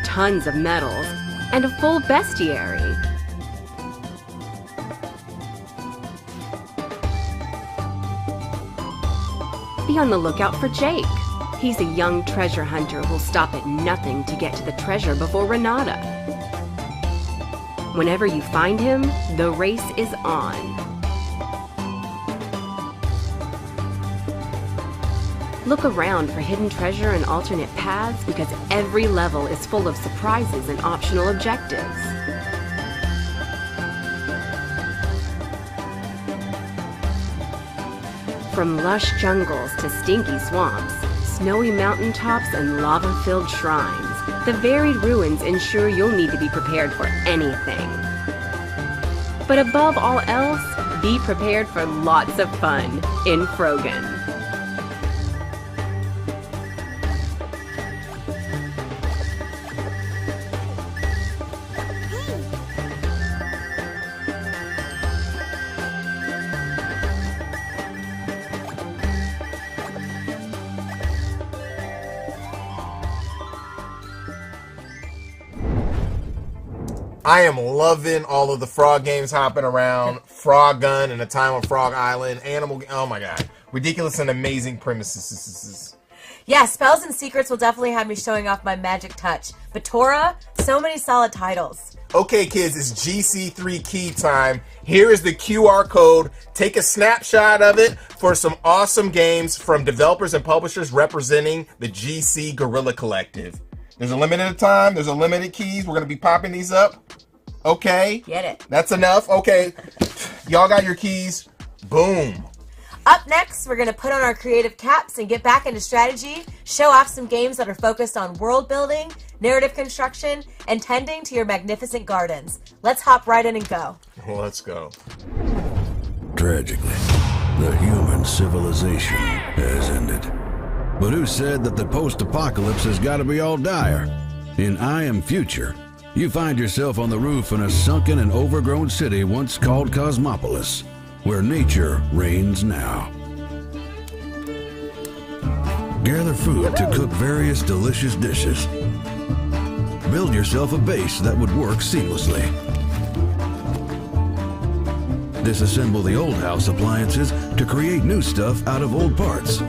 tons of medals, and a full bestiary. Be on the lookout for Jake. He's a young treasure hunter who'll stop at nothing to get to the treasure before Renata. Whenever you find him, the race is on. Look around for hidden treasure and alternate paths because every level is full of surprises and optional objectives. From lush jungles to stinky swamps, snowy mountaintops and lava-filled shrines, the varied ruins ensure you'll need to be prepared for anything. But above all else, Be prepared for lots of fun in Frogan. I am loving all of the frog games hopping around. Frog Gun and A Time on Frog Island. Animal. Oh my god. Ridiculous and amazing premises. Yeah, Spells and Secrets will definitely have me showing off my magic touch. But Tora, so many solid titles. Okay, kids, it's GC3 key time. Here is the QR code. Take a snapshot of it for some awesome games from developers and publishers representing the GC Guerrilla Collective. There's a limited time. There's a limited keys. We're going to be popping these up. Okay. Get it. That's enough. Okay. Y'all got your keys. Boom. Up next, we're going to put on our creative caps and get back into strategy, show off some games that are focused on world building, narrative construction, and tending to your magnificent gardens. Let's hop right in and go. Well, let's go. Tragically, the human civilization has ended. But who said that the post-apocalypse has got to be all dire? In I Am Future, you find yourself on the roof in a sunken and overgrown city once called Cosmopolis, where nature reigns now. Gather food to cook various delicious dishes. Build yourself a base that would work seamlessly. Disassemble the old house appliances to create new stuff out of old parts.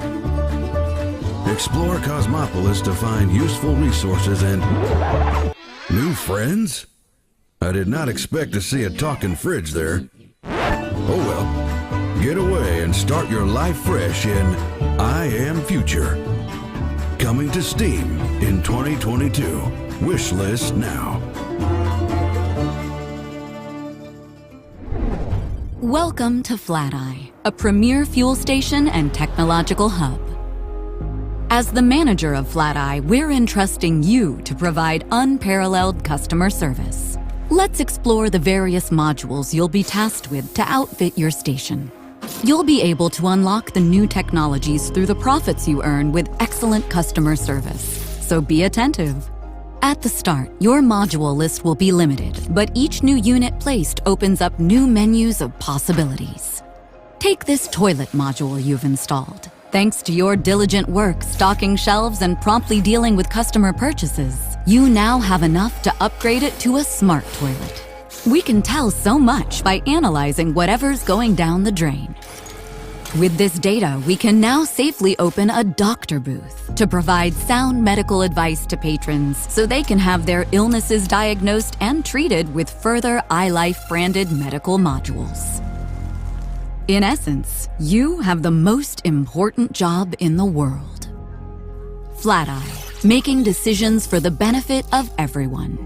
Explore Cosmopolis to find useful resources and new friends? I did not expect to see a talking fridge there. Oh well, get away and start your life fresh in I Am Future. Coming to Steam in 2022. Wishlist now. Welcome to Flat-Eye, a premier fuel station and technological hub. As the manager of Flat-Eye, we're entrusting you to provide unparalleled customer service. Let's explore the various modules you'll be tasked with to outfit your station. You'll be able to unlock the new technologies through the profits you earn with excellent customer service, so be attentive. At the start, your module list will be limited, but each new unit placed opens up new menus of possibilities. Take this toilet module you've installed. Thanks to your diligent work stocking shelves and promptly dealing with customer purchases, you now have enough to upgrade it to a smart toilet. We can tell so much by analyzing whatever's going down the drain. With this data, we can now safely open a doctor booth to provide sound medical advice to patrons so they can have their illnesses diagnosed and treated with further iLife branded medical modules. In essence, you have the most important job in the world. Flat-Eye, making decisions for the benefit of everyone.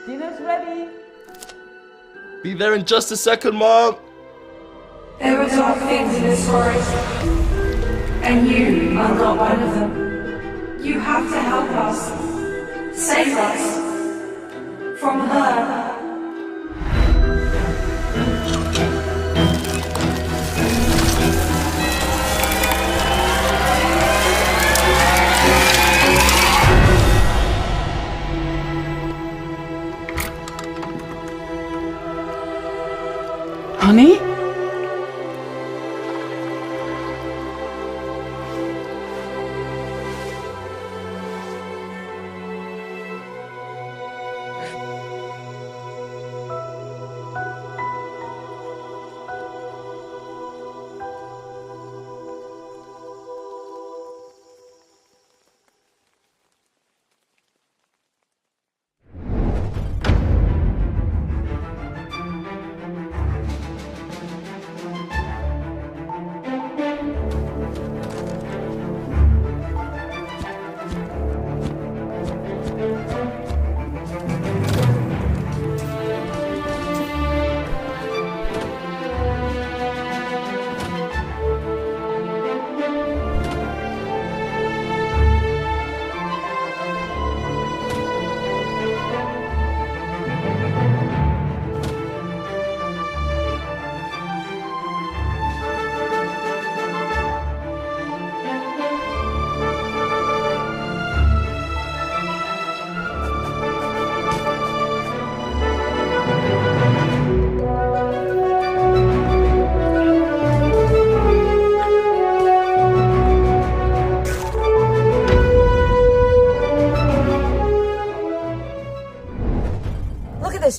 Dinner's ready. Be there in just a second, Mom! There are dark things in this forest, and you are not one of them. You have to help us. Save us. From her. Honey?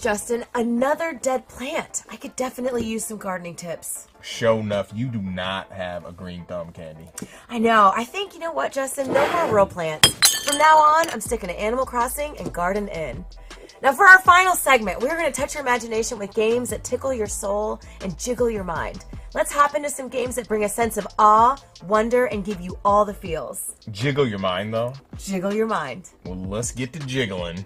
Justin, another dead plant. I could definitely use some gardening tips. Sure enough, you do not have a green thumb, Candy. I know. I think, you know what, Justin? No more real plants. From now on, I'm sticking to Animal Crossing and Garden Inn. Now for our final segment, we're going to touch your imagination with games that tickle your soul and jiggle your mind. Let's hop into some games that bring a sense of awe, wonder, and give you all the feels. Jiggle your mind, though? Jiggle your mind. Well, let's get to jiggling.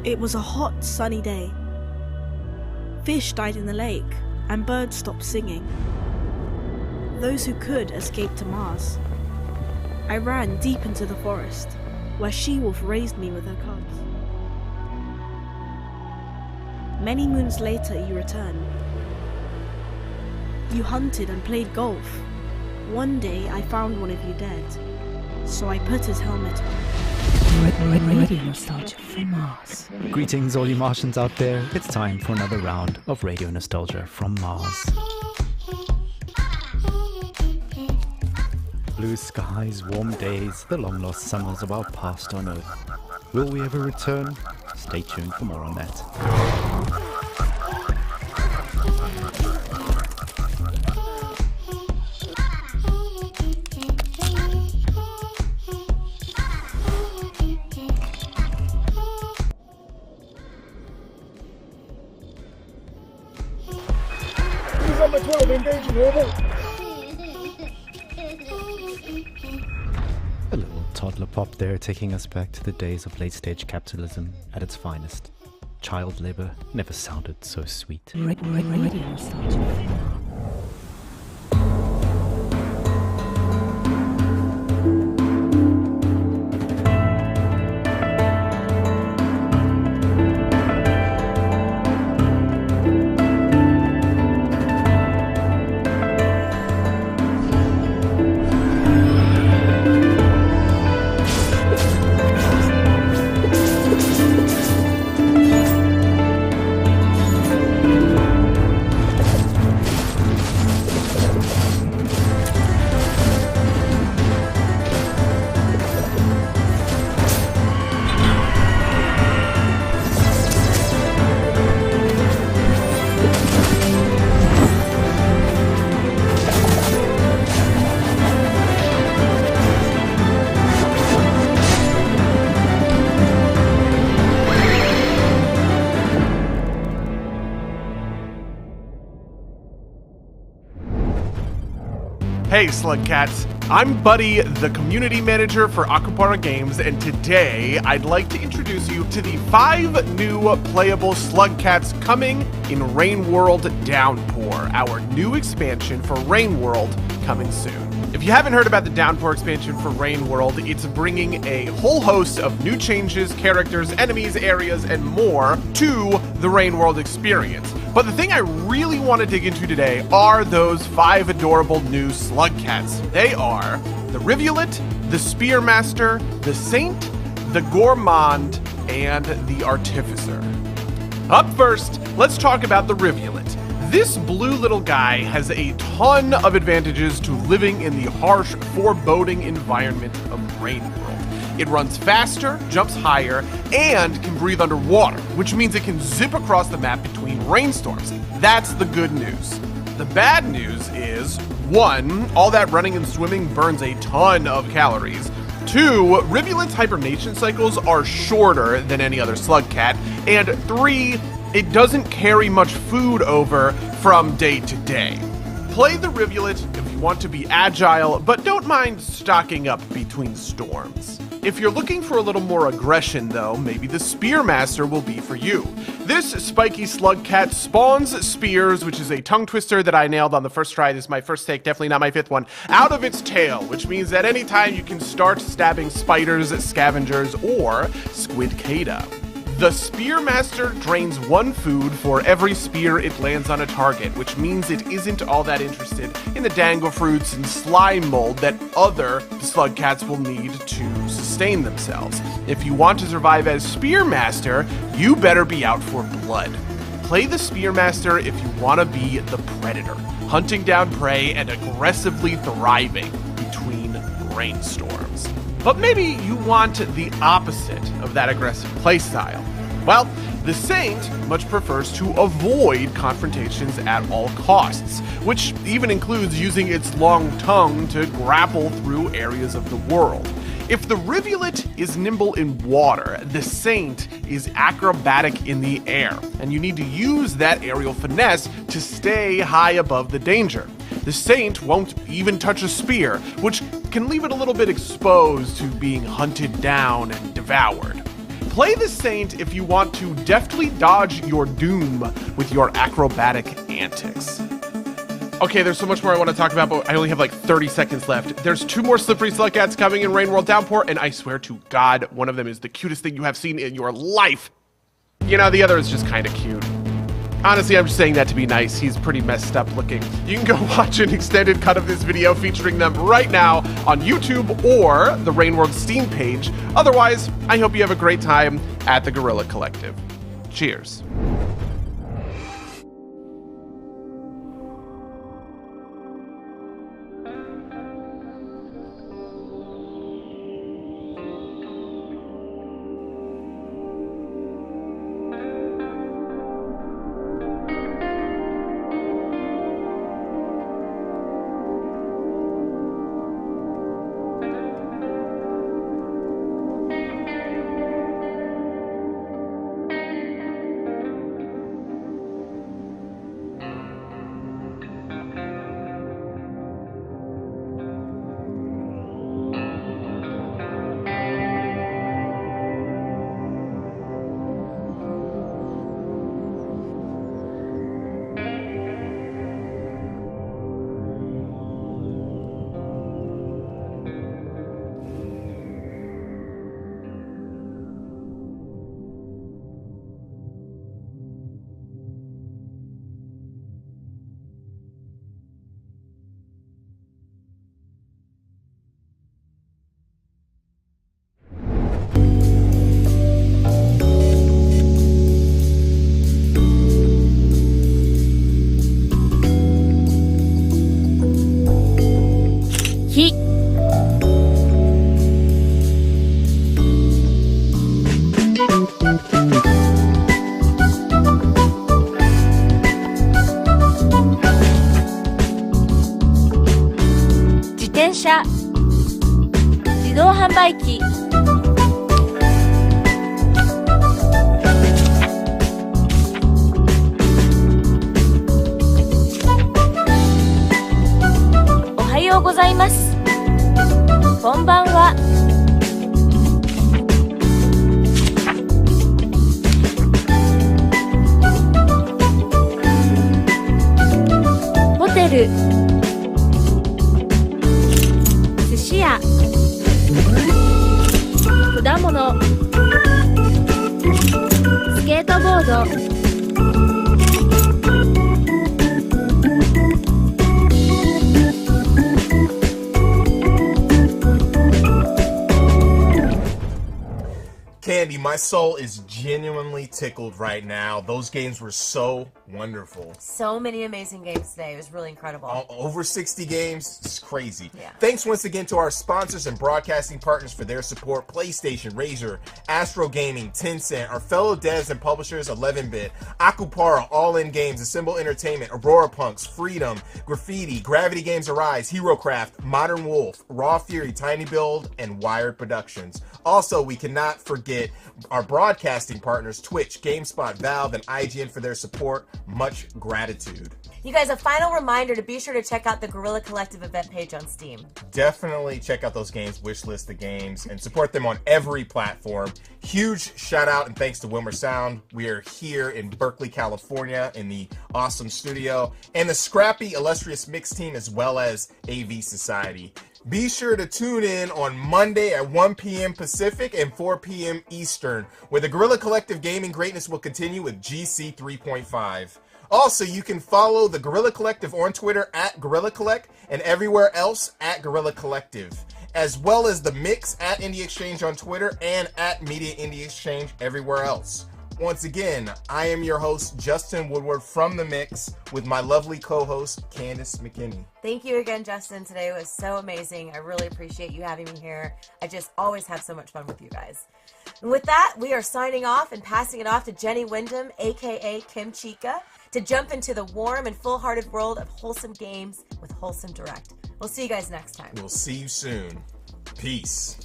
It was a hot, sunny day. Fish died in the lake, and birds stopped singing. Those who could escaped to Mars. I ran deep into the forest, where she-wolf raised me with her cubs. Many moons later you returned. You hunted and played golf. One day I found one of you dead, so I put his helmet on. Radio Nostalgia from Mars. Greetings, all you Martians out there. It's time for another round of Radio Nostalgia from Mars. Blue skies, warm days, the long-lost summers of our past on Earth. Will we ever return? Stay tuned for more on that. Number 12, engaging orbit. A little toddler pop there, taking us back to the days of late-stage capitalism at its finest. Child labor never sounded so sweet. Radio Nostalgia. Hey, Slug Cats. I'm Buddy, the community manager for Akupara Games, and today I'd like to introduce you to the 5 new playable Slug Cats coming in Rain World Downpour, our new expansion for Rain World coming soon. If you haven't heard about the Downpour expansion for Rain World, it's bringing a whole host of new changes, characters, enemies, areas, and more to the Rain World experience. But the thing I really want to dig into today are those 5 adorable new Slug Cats. They are the Rivulet, the Spearmaster, the Saint, the Gourmand, and the Artificer. Up first, let's talk about the Rivulet. This blue little guy has a ton of advantages to living in the harsh, foreboding environment of Rain World. It runs faster, jumps higher, and can breathe underwater, which means it can zip across the map between rainstorms. That's the good news. The bad news is, 1, all that running and swimming burns a ton of calories. 2, Rivulet's hibernation cycles are shorter than any other Slug Cat. And 3, it doesn't carry much food over from day to day. Play the Rivulet if you want to be agile, but don't mind stocking up between storms. If you're looking for a little more aggression, though, maybe the Spearmaster will be for you. This spiky slug cat spawns spears, which is a tongue twister that I nailed on the first try. This is my first take, definitely not my 5th one, out of its tail, which means that anytime you can start stabbing spiders, scavengers, or squidcada. The Spearmaster drains 1 food for every spear it lands on a target, which means it isn't all that interested in the dangle fruits and slime mold that other slug cats will need to sustain themselves. If you want to survive as Spearmaster, you better be out for blood. Play the Spearmaster if you want to be the Predator, hunting down prey and aggressively thriving between rainstorms. But maybe you want the opposite of that aggressive playstyle. Well, the Saint much prefers to avoid confrontations at all costs, which even includes using its long tongue to grapple through areas of the world. If the Rivulet is nimble in water, the Saint is acrobatic in the air, and you need to use that aerial finesse to stay high above the danger. The Saint won't even touch a spear, which can leave it a little bit exposed to being hunted down and devoured. Play the Saint if you want to deftly dodge your doom with your acrobatic antics. Okay, there's so much more I want to talk about, but I only have like 30 seconds left. There's 2 more slippery slug cats coming in Rain World Downpour, and I swear to God, one of them is the cutest thing you have seen in your life. You know, the other is just kind of cute. Honestly, I'm just saying that to be nice. He's pretty messed up looking. You can go watch an extended cut of this video featuring them right now on YouTube or the Rain World Steam page. Otherwise, I hope you have a great time at the Guerrilla Collective. Cheers. Densha. 自動販売機。おはようごございます。こんばんは。ホテル、寿司屋、果物、スケートボード、Candy, my soul is genuinely tickled right now. Those games were so wonderful. So many amazing games today. It was really incredible. Over 60 games. It's crazy. Yeah. Thanks once again to our sponsors and broadcasting partners for their support. PlayStation, Razer, Astro Gaming, Tencent, our fellow devs and publishers, 11-Bit, Akupara, All In Games, Assemble Entertainment, Aurora Punks, Freedom, Graffiti, Gravity Games Arise, HeroCraft, Modern Wolf, Raw Fury, Tiny Build, and Wired Productions. Also, we cannot forget our broadcasting partners, Twitch, GameSpot, Valve, and IGN for their support. Much gratitude. You guys, a final reminder to be sure to check out the Guerrilla Collective event page on Steam. Definitely check out those games, wishlist the games, and support them on every platform. Huge shout out and thanks to Wilmer Sound. We are here in Berkeley, California in the awesome studio, and the scrappy, illustrious mix team as well as AV Society. Be sure to tune in on Monday at 1 p.m. Pacific and 4 p.m. Eastern, where the Guerrilla Collective gaming greatness will continue with GC 3.5. Also, you can follow the Guerrilla Collective on Twitter at Guerrilla Collect and everywhere else at Guerrilla Collective, as well as the Mix at Indie Exchange on Twitter and at Media Indie Exchange everywhere else. Once again, I am your host, Justin Woodward from The Mix, with my lovely co-host, Candace McKinney. Thank you again, Justin. Today was so amazing. I really appreciate you having me here. I just always have so much fun with you guys. And with that, we are signing off and passing it off to Jenny Wyndham, aka Kim Chica, to jump into the warm and full-hearted world of wholesome games with Wholesome Direct. We'll see you guys next time. We'll see you soon. Peace.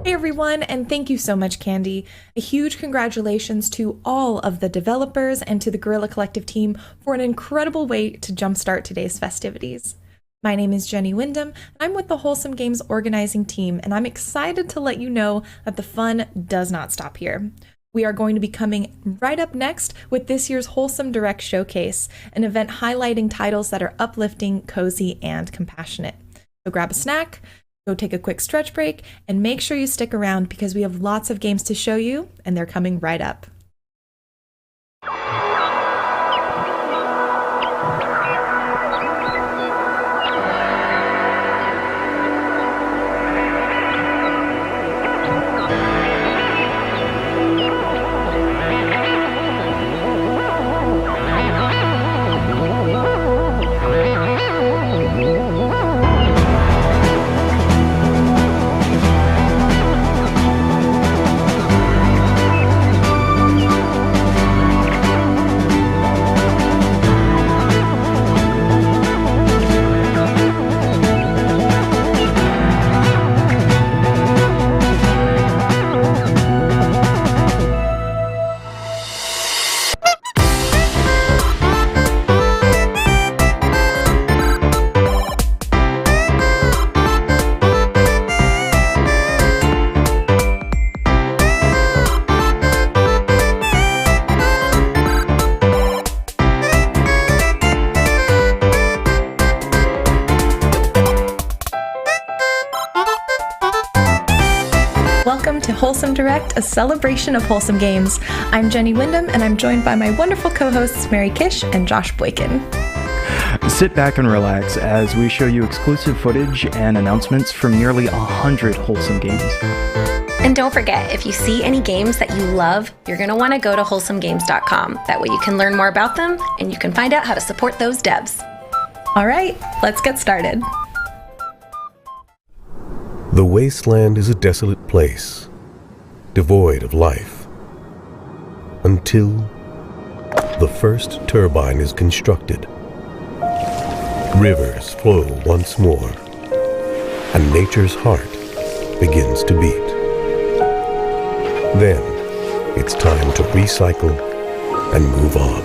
Hey everyone, and thank you so much, Candy. A huge congratulations to all of the developers and to the Guerrilla Collective team for an incredible way to jumpstart today's festivities. My name is Jenny Wyndham, and I'm with the Wholesome Games organizing team, and I'm excited to let you know that the fun does not stop here. We are going to be coming right up next with this year's Wholesome Direct Showcase, an event highlighting titles that are uplifting, cozy, and compassionate. So grab a snack, go take a quick stretch break, and make sure you stick around because we have lots of games to show you, and they're coming right up. Welcome to Wholesome Direct, a celebration of wholesome games. I'm Jenny Wyndham, and I'm joined by my wonderful co-hosts Mary Kish and Josh Boykin. Sit back and relax as we show you exclusive footage and announcements from nearly 100 wholesome games. And don't forget, if you see any games that you love, you're going to want to go to wholesomegames.com. That way you can learn more about them, and you can find out how to support those devs. All right, let's get started. The wasteland is a desolate place, devoid of life, until the first turbine is constructed. Rivers flow once more, and nature's heart begins to beat. Then, it's time to recycle and move on.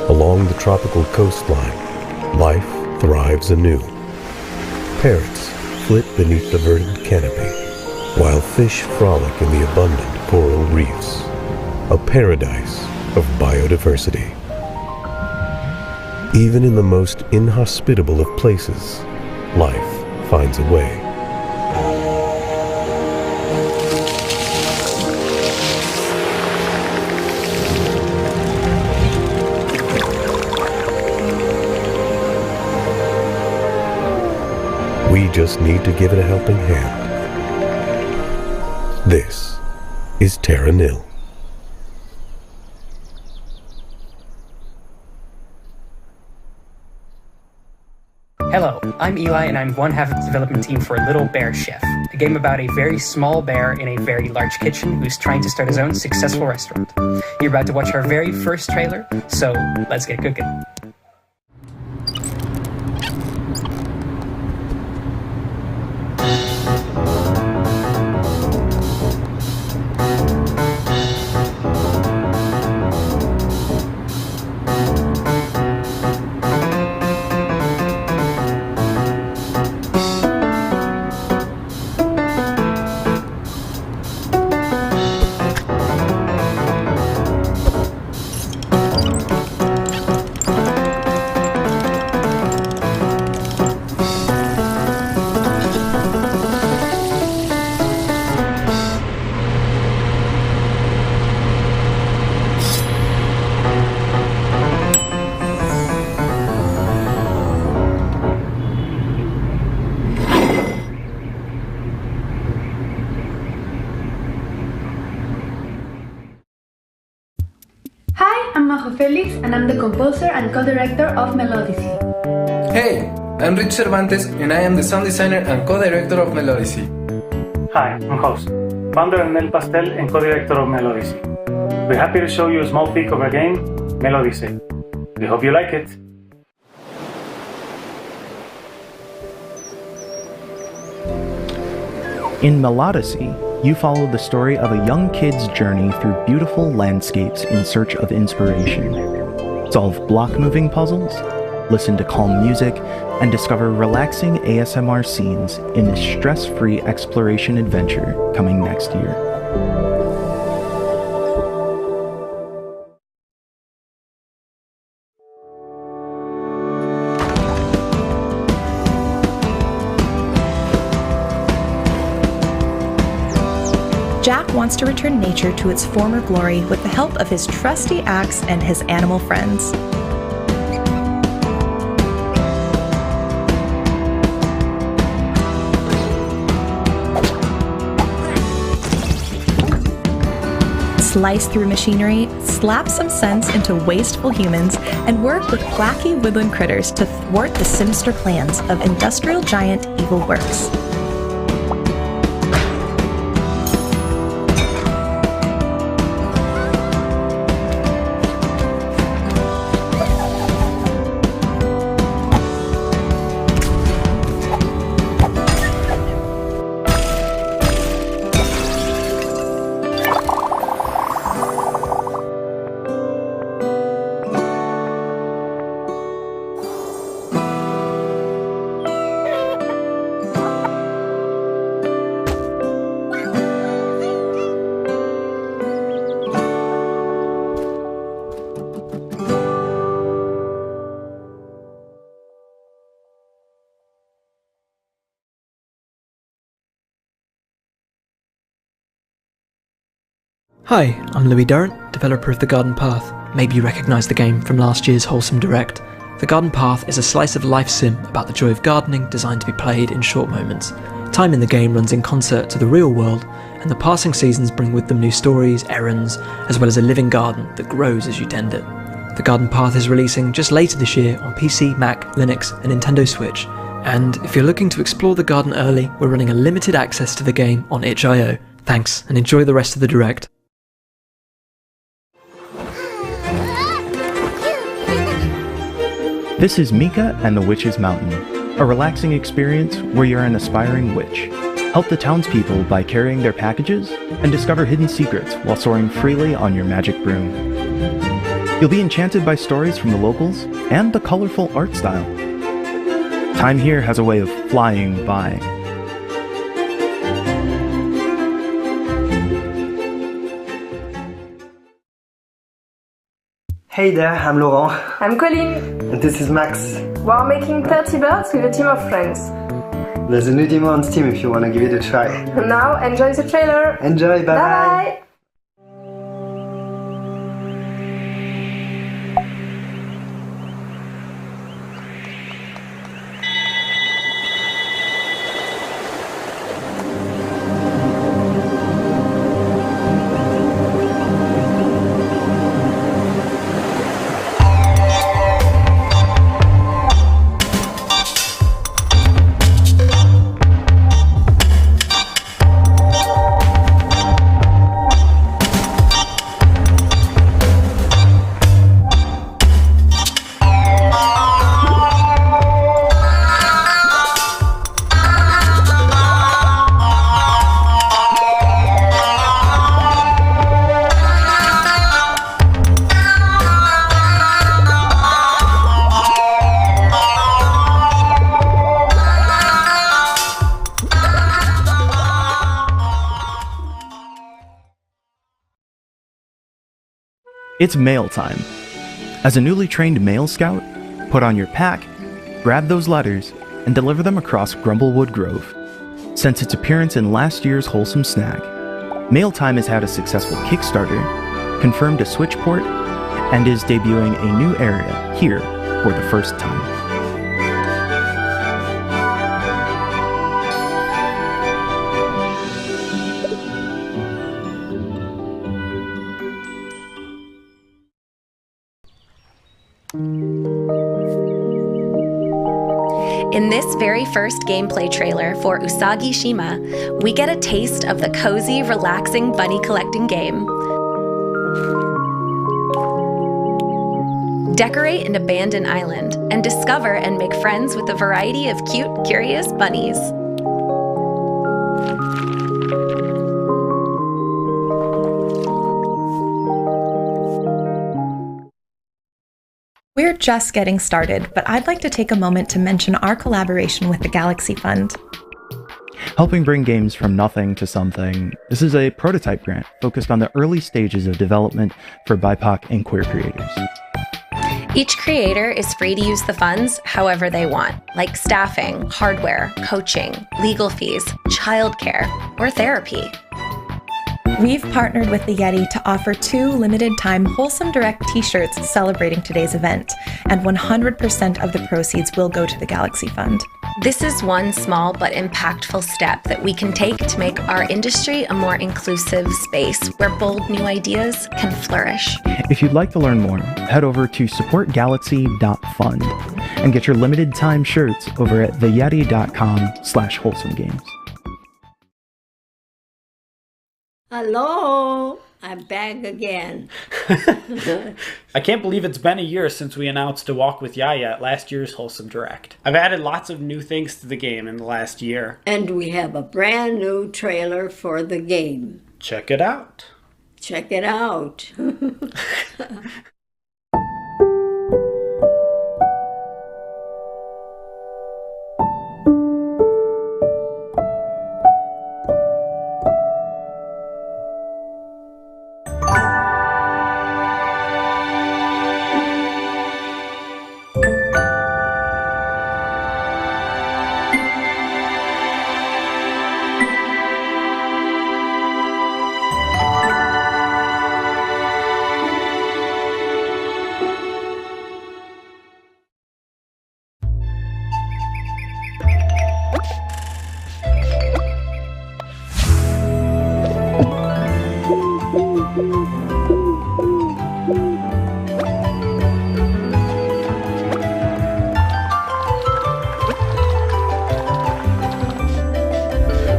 Along the tropical coastline, life thrives anew. Parrots flit beneath the verdant canopy, while fish frolic in the abundant coral reefs. A paradise of biodiversity. Even in the most inhospitable of places, life finds a way. We just need to give it a helping hand. This is Terra Nil. Hello, I'm Eli and I'm one half of the development team for Little Bear Chef, a game about a very small bear in a very large kitchen who's trying to start his own successful restaurant. You're about to watch our very first trailer, so let's get cooking. Felix, and I'm the composer and co-director of Melodicy. Hey, I'm Rich Cervantes, and I am the sound designer and co-director of Melodicy. Hi, I'm host, founder and Nel Pastel and co-director of Melodicy. We're happy to show you a small peek of our game, Melodicy. We hope you like it. In Melodicy, you follow the story of a young kid's journey through beautiful landscapes in search of inspiration. Solve block-moving puzzles, listen to calm music, and discover relaxing ASMR scenes in this stress-free exploration adventure coming next year. Jack wants to return nature to its former glory with the help of his trusty axe and his animal friends. Slice through machinery, slap some sense into wasteful humans, and work with wacky woodland critters to thwart the sinister plans of industrial giant Evil Works. Hi, I'm Louis Durrant, developer of The Garden Path. Maybe you recognise the game from last year's Wholesome Direct. The Garden Path is a slice-of-life sim about the joy of gardening designed to be played in short moments. Time in the game runs in concert to the real world, and the passing seasons bring with them new stories, errands, as well as a living garden that grows as you tend it. The Garden Path is releasing just later this year on PC, Mac, Linux, and Nintendo Switch. And if you're looking to explore the garden early, we're running a limited access to the game on itch.io. Thanks, and enjoy the rest of the Direct. This is Mika and the Witch's Mountain, a relaxing experience where you're an aspiring witch. Help the townspeople by carrying their packages and discover hidden secrets while soaring freely on your magic broom. You'll be enchanted by stories from the locals and the colorful art style. Time here has a way of flying by. Hey there, I'm Laurent. I'm Colline. And this is Max. We're making 30 birds with a team of friends. There's a new demo on Steam if you want to give it a try. And now, enjoy the trailer. Enjoy, bye-bye. It's mail time. As a newly trained mail scout, put on your pack, grab those letters, and deliver them across Grumblewood Grove. Since its appearance in last year's Wholesome Snack, Mail Time has had a successful Kickstarter, confirmed a Switch port, and is debuting a new area here for the first time. In this very first gameplay trailer for Usagi Shima, we get a taste of the cozy, relaxing bunny collecting game. Decorate an abandoned island and discover and make friends with a variety of cute, curious bunnies. We're just getting started, but I'd like to take a moment to mention our collaboration with the Galaxy Fund. Helping bring games from nothing to something, this is a prototype grant focused on the early stages of development for BIPOC and queer creators. Each creator is free to use the funds however they want, like staffing, hardware, coaching, legal fees, childcare, or therapy. We've partnered with the Yeti to offer 2 limited-time Wholesome Direct t-shirts celebrating today's event, and 100% of the proceeds will go to the Galaxy Fund. This is one small but impactful step that we can take to make our industry a more inclusive space where bold new ideas can flourish. If you'd like to learn more, head over to supportgalaxy.fund and get your limited-time shirts over at theyeti.com/wholesomegames. Hello, I'm back again. I can't believe it's been a year since we announced A Walk with Yaya at last year's Wholesome Direct. I've added lots of new things to the game in the last year. And we have a brand new trailer for the game. Check it out. Check it out.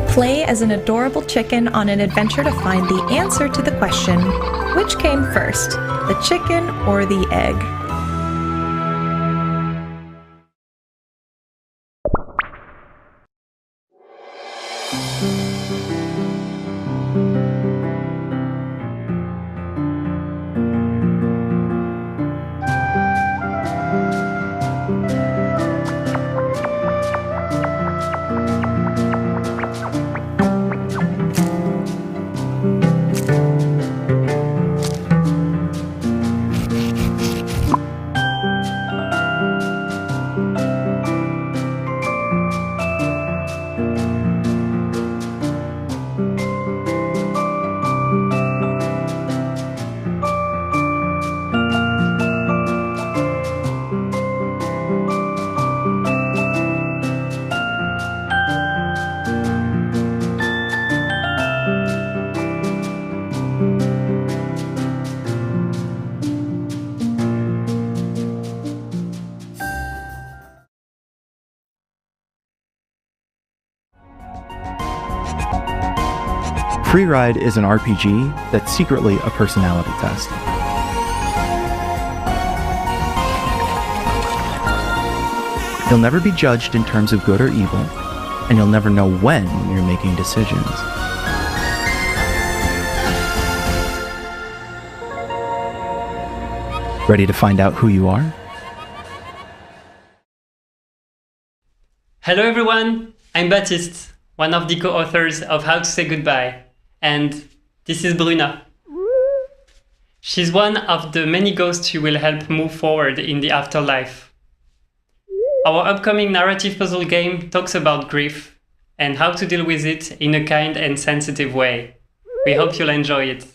Play as an adorable chicken on an adventure to find the answer to the question, which came first, the chicken or the egg? Free Ride is an RPG that's secretly a personality test. You'll never be judged in terms of good or evil, and you'll never know when you're making decisions. Ready to find out who you are? Hello everyone, I'm Baptiste, one of the co-authors of How to Say Goodbye, and this is Bruna. She's one of the many ghosts who will help move forward in the afterlife. Our upcoming narrative puzzle game talks about grief and how to deal with it in a kind and sensitive way. We hope you'll enjoy it.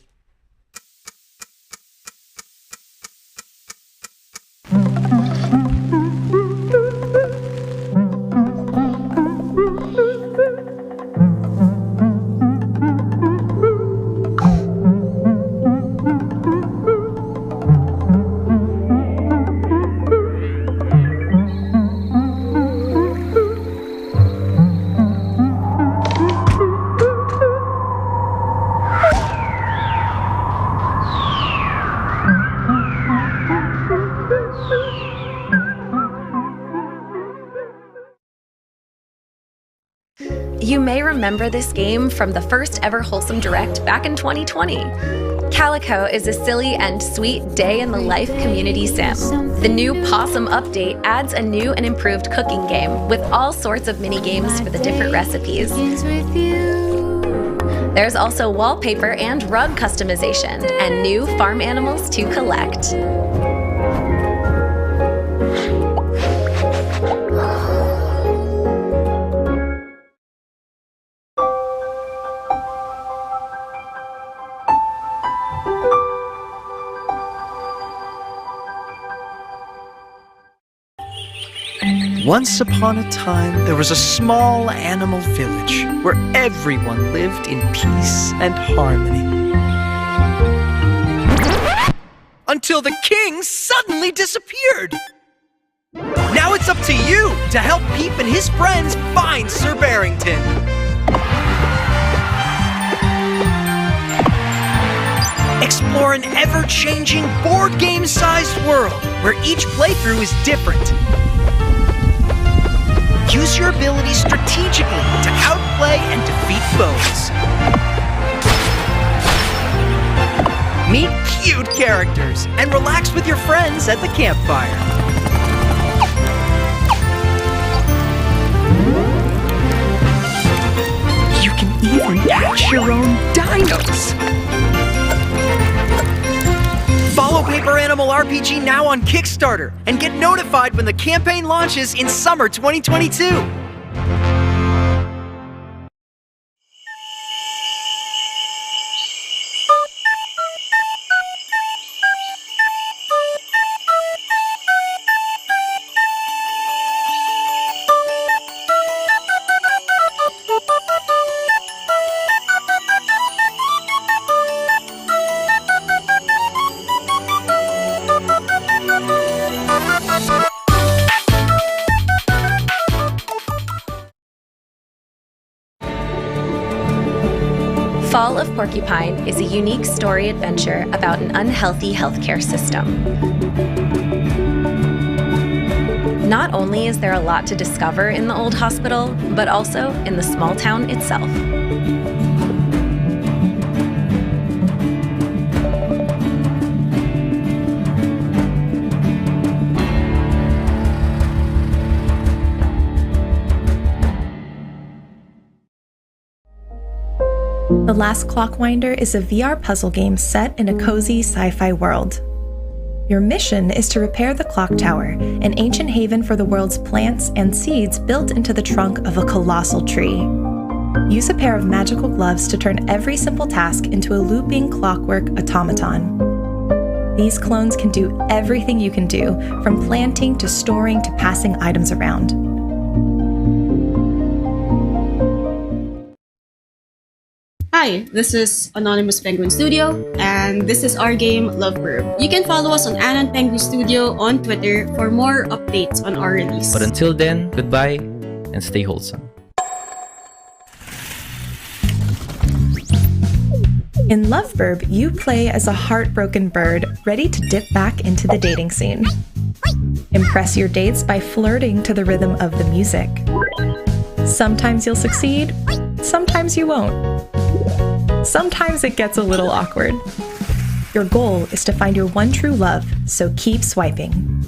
You may remember this game from the first ever Wholesome Direct back in 2020. Calico is a silly and sweet day-in-the-life community sim. The new Possum update adds a new and improved cooking game with all sorts of mini-games for the different recipes. There's also wallpaper and rug customization and new farm animals to collect. Once upon a time, there was a small animal village where everyone lived in peace and harmony. Until the king suddenly disappeared! Now it's up to you to help Peep and his friends find Sir Barrington. Explore an ever-changing board game-sized world where each playthrough is different. Use your abilities strategically to outplay and defeat foes. Meet cute characters and relax with your friends at the campfire. You can even hatch your own dinos. Follow Paper Animal RPG now on Kickstarter and get notified when the campaign launches in summer 2022. Fall of Porcupine is a unique story adventure about an unhealthy healthcare system. Not only is there a lot to discover in the old hospital, but also in the small town itself. The Last Clockwinder is a VR puzzle game set in a cozy sci-fi world. Your mission is to repair the clock tower, an ancient haven for the world's plants and seeds built into the trunk of a colossal tree. Use a pair of magical gloves to turn every simple task into a looping clockwork automaton. These clones can do everything you can do, from planting to storing to passing items around. Hi, this is Anonymous Penguin Studio, and this is our game, Love Verb. You can follow us on Anon Penguin Studio on Twitter for more updates on our release. But until then, goodbye and stay wholesome. In Loveburb, you play as a heartbroken bird ready to dip back into the dating scene. Impress your dates by flirting to the rhythm of the music. Sometimes you'll succeed, sometimes you won't. Sometimes it gets a little awkward. Your goal is to find your one true love, so keep swiping.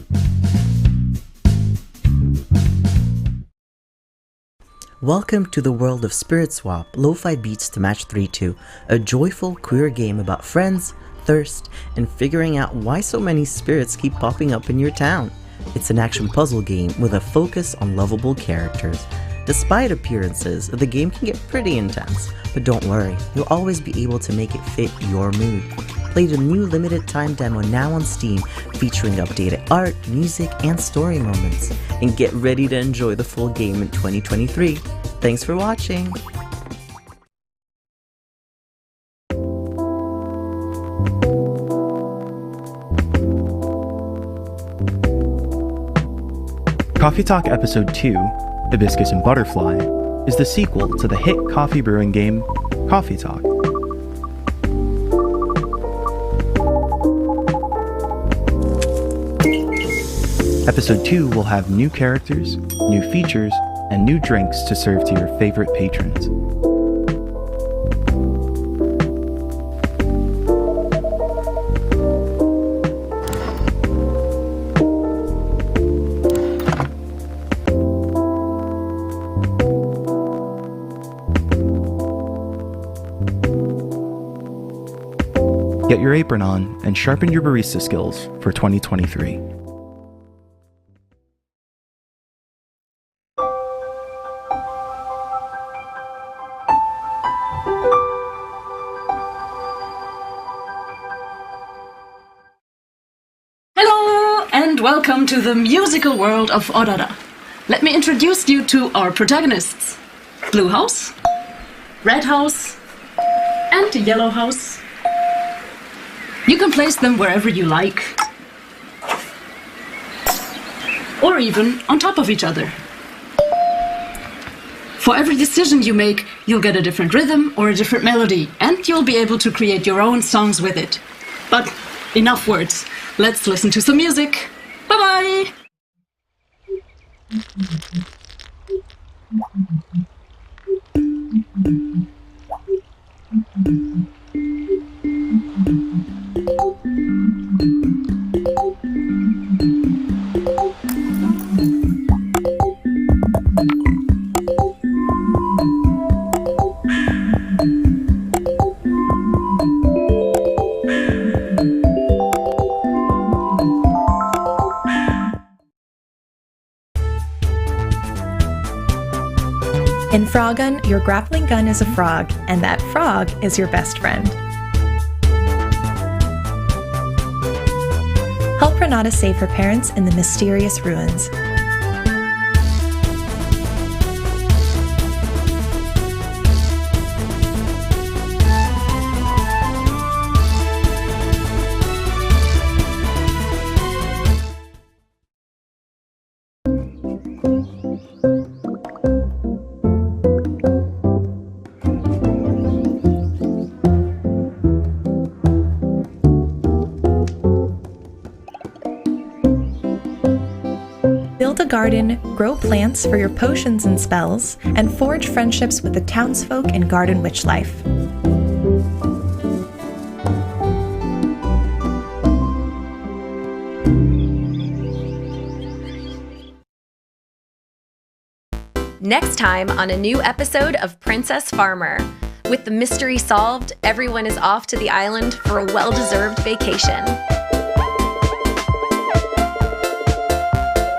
Welcome to the world of Spirit Swap, Lo-Fi Beats to Match 3-2, a joyful queer game about friends, thirst, and figuring out why so many spirits keep popping up in your town. It's an action puzzle game with a focus on lovable characters. Despite appearances, the game can get pretty intense, but don't worry, you'll always be able to make it fit your mood. Play the new limited time demo now on Steam, featuring updated art, music, and story moments. And get ready to enjoy the full game in 2023. Thanks for watching! Coffee Talk Episode 2, Hibiscus and Butterfly, is the sequel to the hit coffee brewing game, Coffee Talk. Episode 2 will have new characters, new features, and new drinks to serve to your favorite patrons. Get your apron on and sharpen your barista skills for 2023. Hello and welcome to the musical world of Aurora. Let me introduce you to our protagonists. Blue House, Red House, and Yellow House. You can place them wherever you like, or even on top of each other. For every decision you make, you'll get a different rhythm or a different melody, and you'll be able to create your own songs with it. But enough words. Let's listen to some music. Bye-bye! In Frogun, your grappling gun is a frog, and that frog is your best friend. Help Renata save her parents in the mysterious ruins. Build a garden, grow plants for your potions and spells, and forge friendships with the townsfolk and garden witch life. Next time on a new episode of Princess Farmer. With the mystery solved, everyone is off to the island for a well-deserved vacation.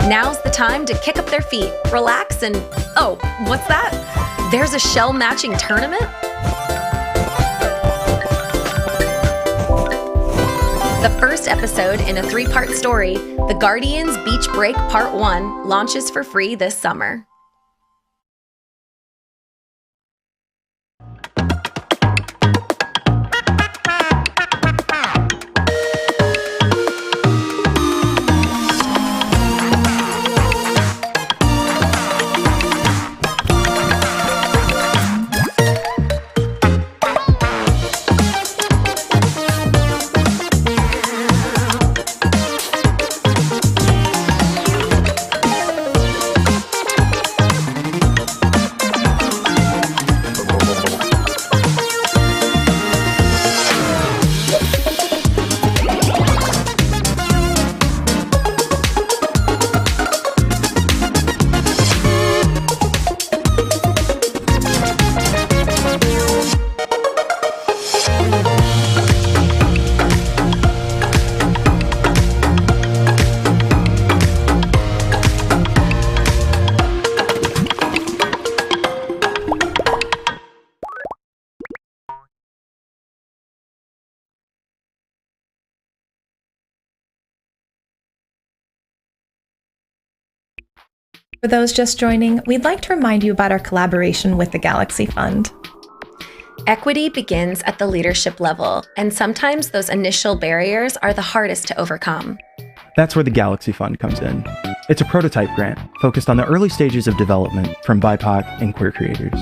Now's the time to kick up their feet, relax, and oh, what's that? There's a shell-matching tournament? The first episode in a 3-part story, The Guardians Beach Break Part 1, launches for free this summer. For those just joining, we'd like to remind you about our collaboration with the Galaxy Fund. Equity begins at the leadership level, and sometimes those initial barriers are the hardest to overcome. That's where the Galaxy Fund comes in. It's a prototype grant focused on the early stages of development from BIPOC and queer creators.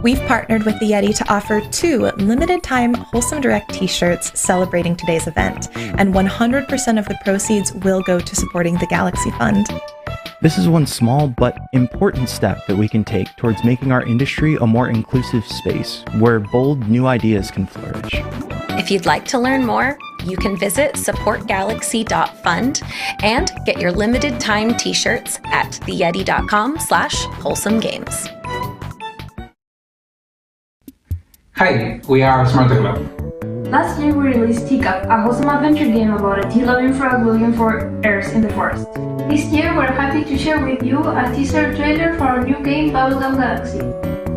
We've partnered with the Yeti to offer 2 limited-time Wholesome Direct t-shirts celebrating today's event, and 100% of the proceeds will go to supporting the Galaxy Fund. This is one small but important step that we can take towards making our industry a more inclusive space where bold new ideas can flourish. If you'd like to learn more, you can visit supportgalaxy.fund and get your limited time t-shirts at theyeti.com/wholesomegames. Hi, we are Smart Club. Last year we released Teacup, a wholesome adventure game about a tea-loving frog looking for heirs in the forest. This year we're happy to share with you a teaser trailer for our new game Bubblegum Galaxy,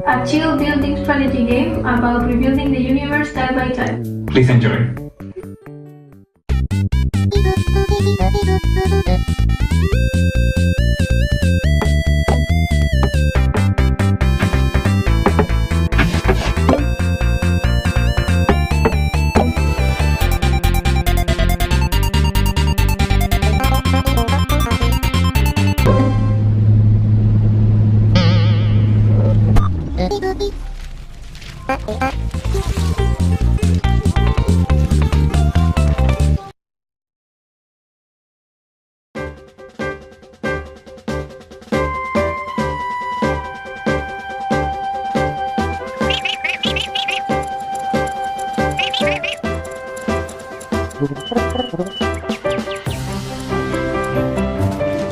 a chill building strategy game about rebuilding the universe time by time. Please enjoy.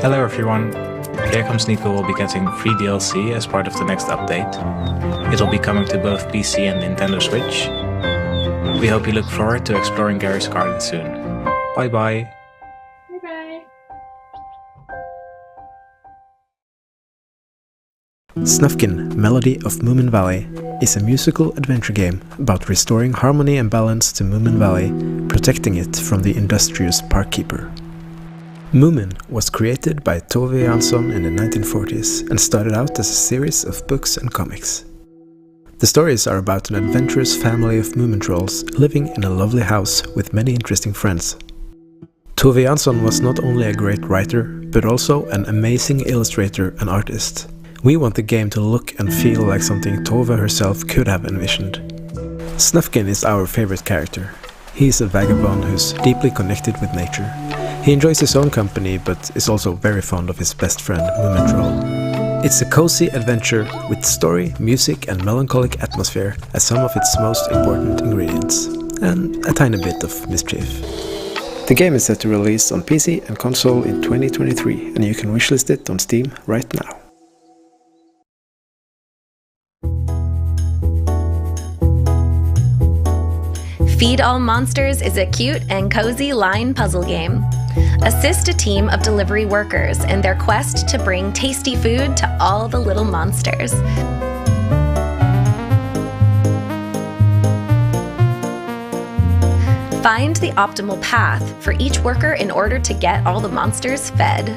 Hello everyone, Here Comes Nico will be getting free DLC as part of the next update. It'll be coming to both PC and Nintendo Switch. We hope you look forward to exploring Gary's garden soon. Bye bye! Bye-bye. Snufkin, Melody of Moomin Valley, is a musical adventure game about restoring harmony and balance to Moomin Valley, protecting it from the industrious parkkeeper. Moomin was created by Tove Jansson in the 1940s and started out as a series of books and comics. The stories are about an adventurous family of Moomin trolls living in a lovely house with many interesting friends. Tove Jansson was not only a great writer, but also an amazing illustrator and artist. We want the game to look and feel like something Tove herself could have envisioned. Snufkin is our favorite character. He is a vagabond who's deeply connected with nature. He enjoys his own company, but is also very fond of his best friend, Moomin Troll. It's a cozy adventure with story, music and melancholic atmosphere as some of its most important ingredients, and a tiny bit of mischief. The game is set to release on PC and console in 2023, and you can wishlist it on Steam right now. Feed All Monsters is a cute and cozy line puzzle game. Assist a team of delivery workers in their quest to bring tasty food to all the little monsters. Find the optimal path for each worker in order to get all the monsters fed.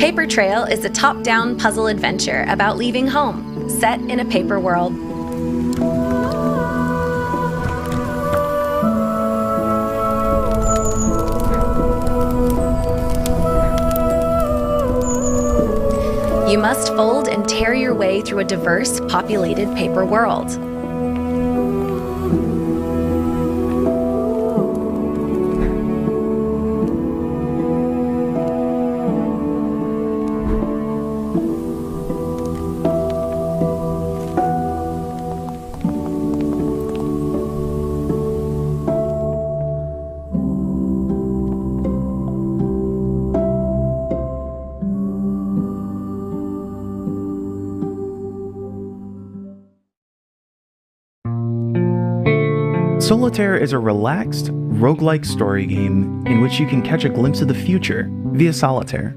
Paper Trail is a top-down puzzle adventure about leaving home, set in a paper world. You must fold and tear your way through a diverse, populated paper world. Solitaire is a relaxed, roguelike story game in which you can catch a glimpse of the future via solitaire.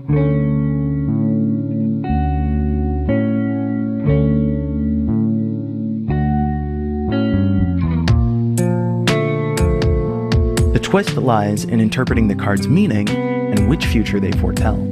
The twist lies in interpreting the card's meaning and which future they foretell.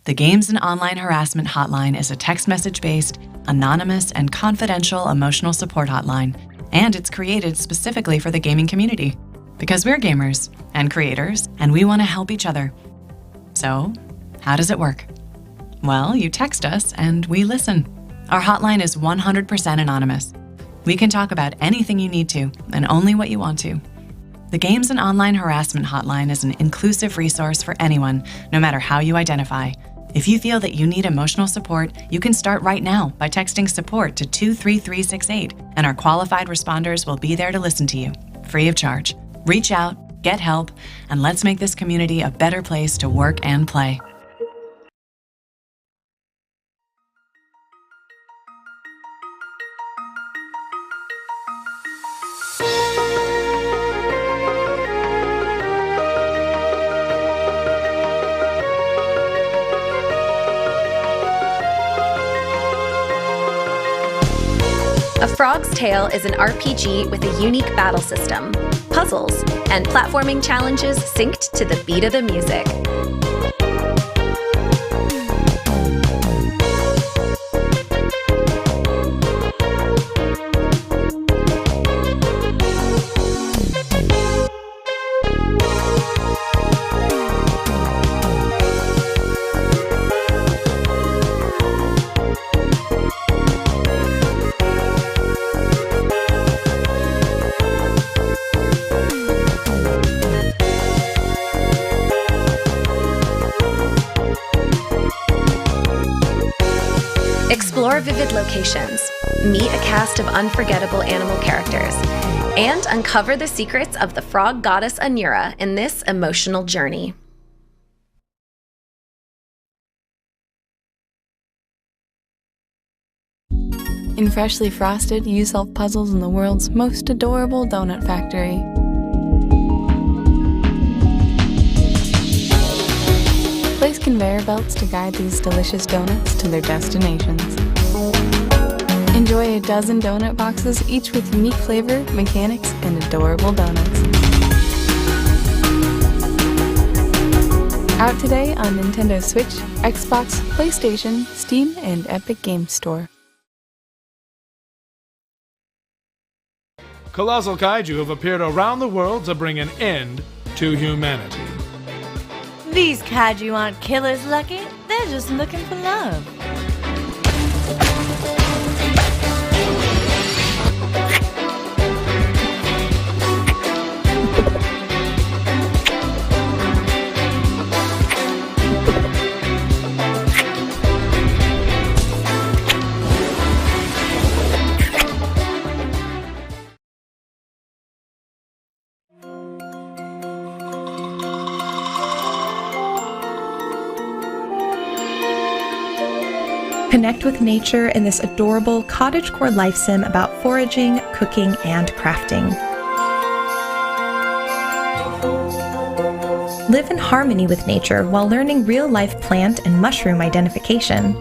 The Games and Online Harassment Hotline is a text message-based, anonymous, and confidential emotional support hotline, and it's created specifically for the gaming community. Because we're gamers and creators, and we want to help each other. So, how does it work? Well, you text us and we listen. Our hotline is 100% anonymous. We can talk about anything you need to, and only what you want to. The Games and Online Harassment Hotline is an inclusive resource for anyone, no matter how you identify. If you feel that you need emotional support, you can start right now by texting support to 23368, and our qualified responders will be there to listen to you, free of charge. Reach out, get help, and let's make this community a better place to work and play. A Frog's Tale is an RPG with a unique battle system, puzzles, and platforming challenges synced to the beat of the music. Explore vivid locations, meet a cast of unforgettable animal characters, and uncover the secrets of the frog goddess Anura in this emotional journey. In Freshly Frosted, you solve puzzles in the world's most adorable donut factory. Place conveyor belts to guide these delicious donuts to their destinations. Enjoy a dozen donut boxes, each with unique flavor, mechanics, and adorable donuts. Out today on Nintendo Switch, Xbox, PlayStation, Steam, and Epic Games Store. Colossal kaiju have appeared around the world to bring an end to humanity. These kaiju aren't killers, Lucky. They're just looking for love. Connect with nature in this adorable cottagecore life sim about foraging, cooking, and crafting. Live in harmony with nature while learning real-life plant and mushroom identification.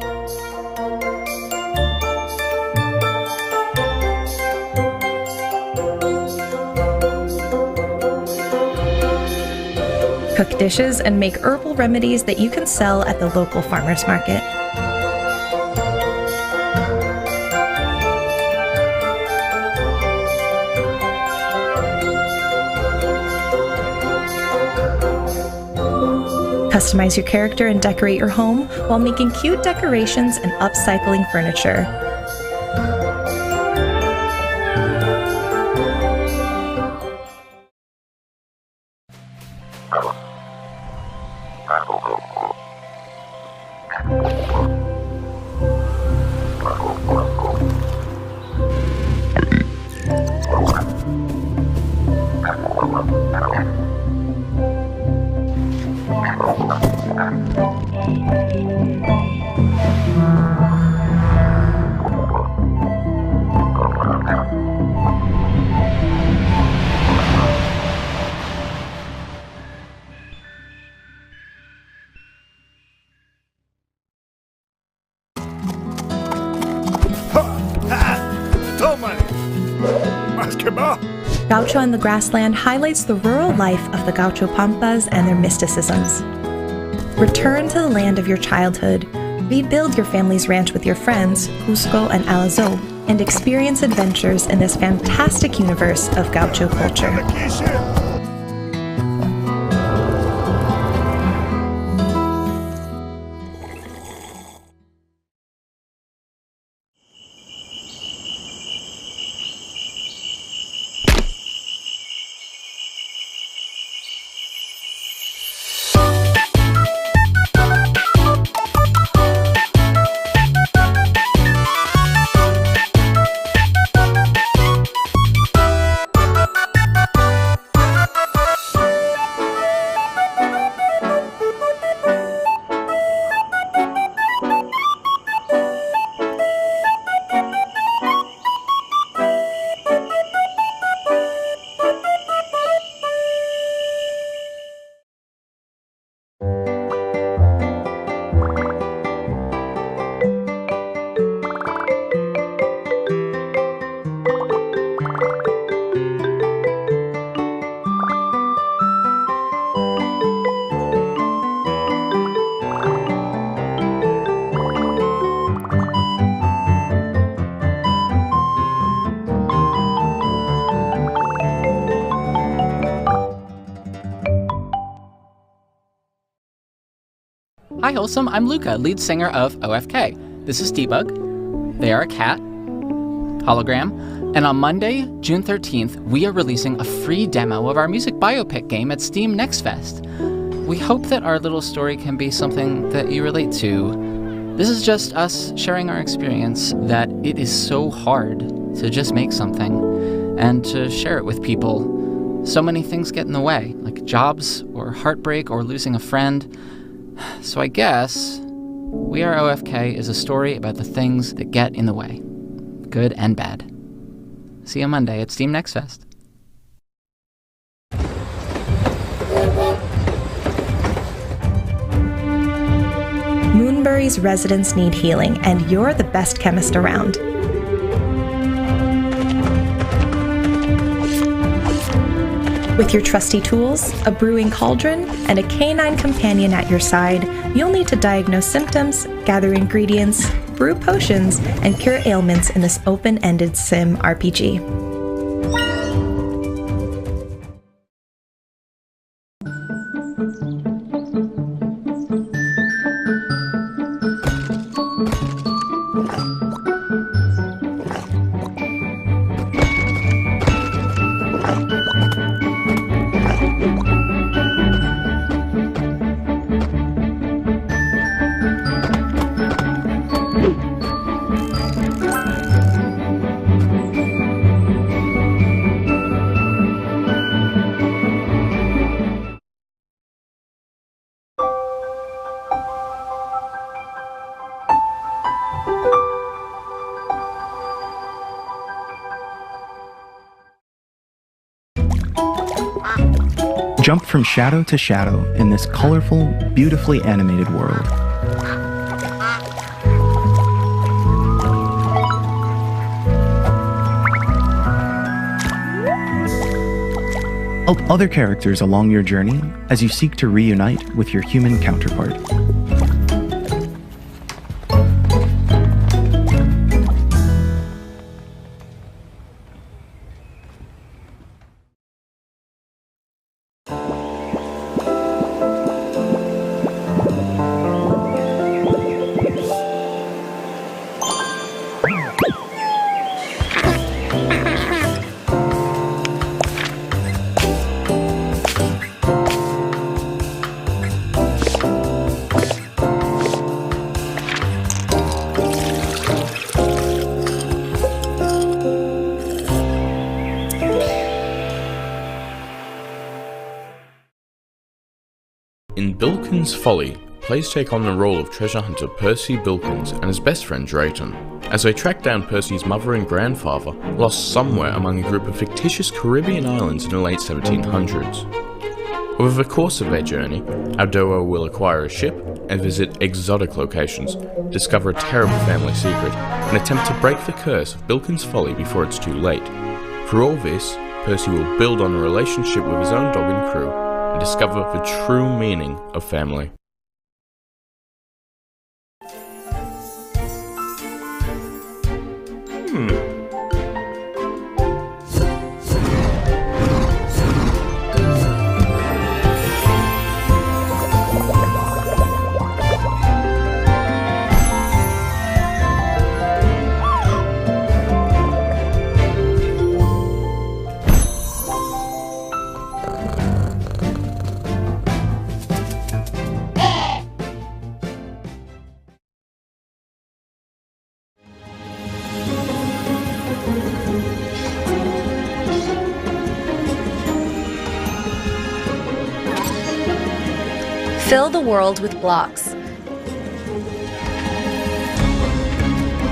Cook dishes and make herbal remedies that you can sell at the local farmers market. Customize your character and decorate your home while making cute decorations and upcycling furniture. Gaucho in the Grassland highlights the rural life of the Gaucho Pampas and their mysticisms. Return to the land of your childhood, rebuild your family's ranch with your friends, Cusco and Alazo, and experience adventures in this fantastic universe of Gaucho culture. Hi Wholesome, I'm Luca, lead singer of OFK. This is Debug. They are a cat, hologram, and on Monday, June 13th, we are releasing a free demo of our music biopic game at Steam Next Fest. We hope that our little story can be something that you relate to. This is just us sharing our experience that it is so hard to just make something and to share it with people. So many things get in the way, like jobs or heartbreak or losing a friend. So I guess We Are OFK is a story about the things that get in the way, good and bad. See you Monday at Steam Next Fest. Moonbury's residents need healing, and you're the best chemist around. With your trusty tools, a brewing cauldron, and a canine companion at your side, you'll need to diagnose symptoms, gather ingredients, brew potions, and cure ailments in this open-ended sim RPG. Jump from shadow to shadow in this colorful, beautifully animated world. Help other characters along your journey as you seek to reunite with your human counterpart. In Bilkins' Folly, players take on the role of treasure hunter Percy Bilkins and his best friend Drayton, as they track down Percy's mother and grandfather, lost somewhere among a group of fictitious Caribbean islands in the late 1700s. Over the course of their journey, our duo will acquire a ship and visit exotic locations, discover a terrible family secret, and attempt to break the curse of Bilkins' Folly before it's too late. Through all this, Percy will build on a relationship with his own dog and crew, and discover the true meaning of family. Fill the world with blocks.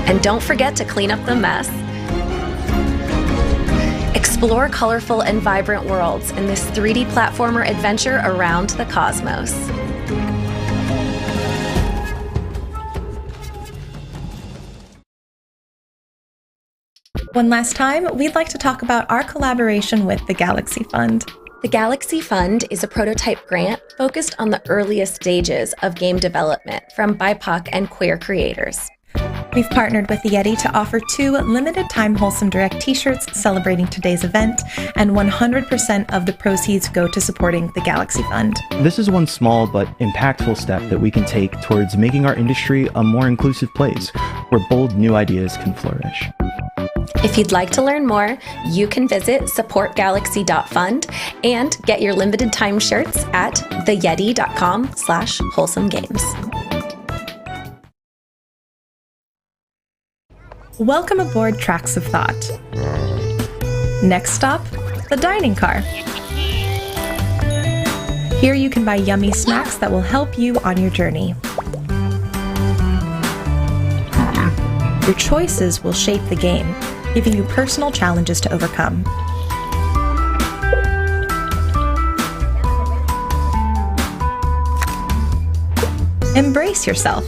And don't forget to clean up the mess. Explore colorful and vibrant worlds in this 3D platformer adventure around the cosmos. One last time, we'd like to talk about our collaboration with the Galaxy Fund. The Galaxy Fund is a prototype grant focused on the earliest stages of game development from BIPOC and queer creators. We've partnered with the Yeti to offer 2 limited-time Wholesome Direct t-shirts celebrating today's event, and 100% of the proceeds go to supporting the Galaxy Fund. This is one small but impactful step that we can take towards making our industry a more inclusive place where bold new ideas can flourish. If you'd like to learn more, you can visit supportgalaxy.fund and get your limited time shirts at theyeti.com/wholesomegames. Welcome aboard Tracks of Thought. Next stop, the dining car. Here you can buy yummy snacks that will help you on your journey. Your choices will shape the game, giving you personal challenges to overcome. Embrace yourself.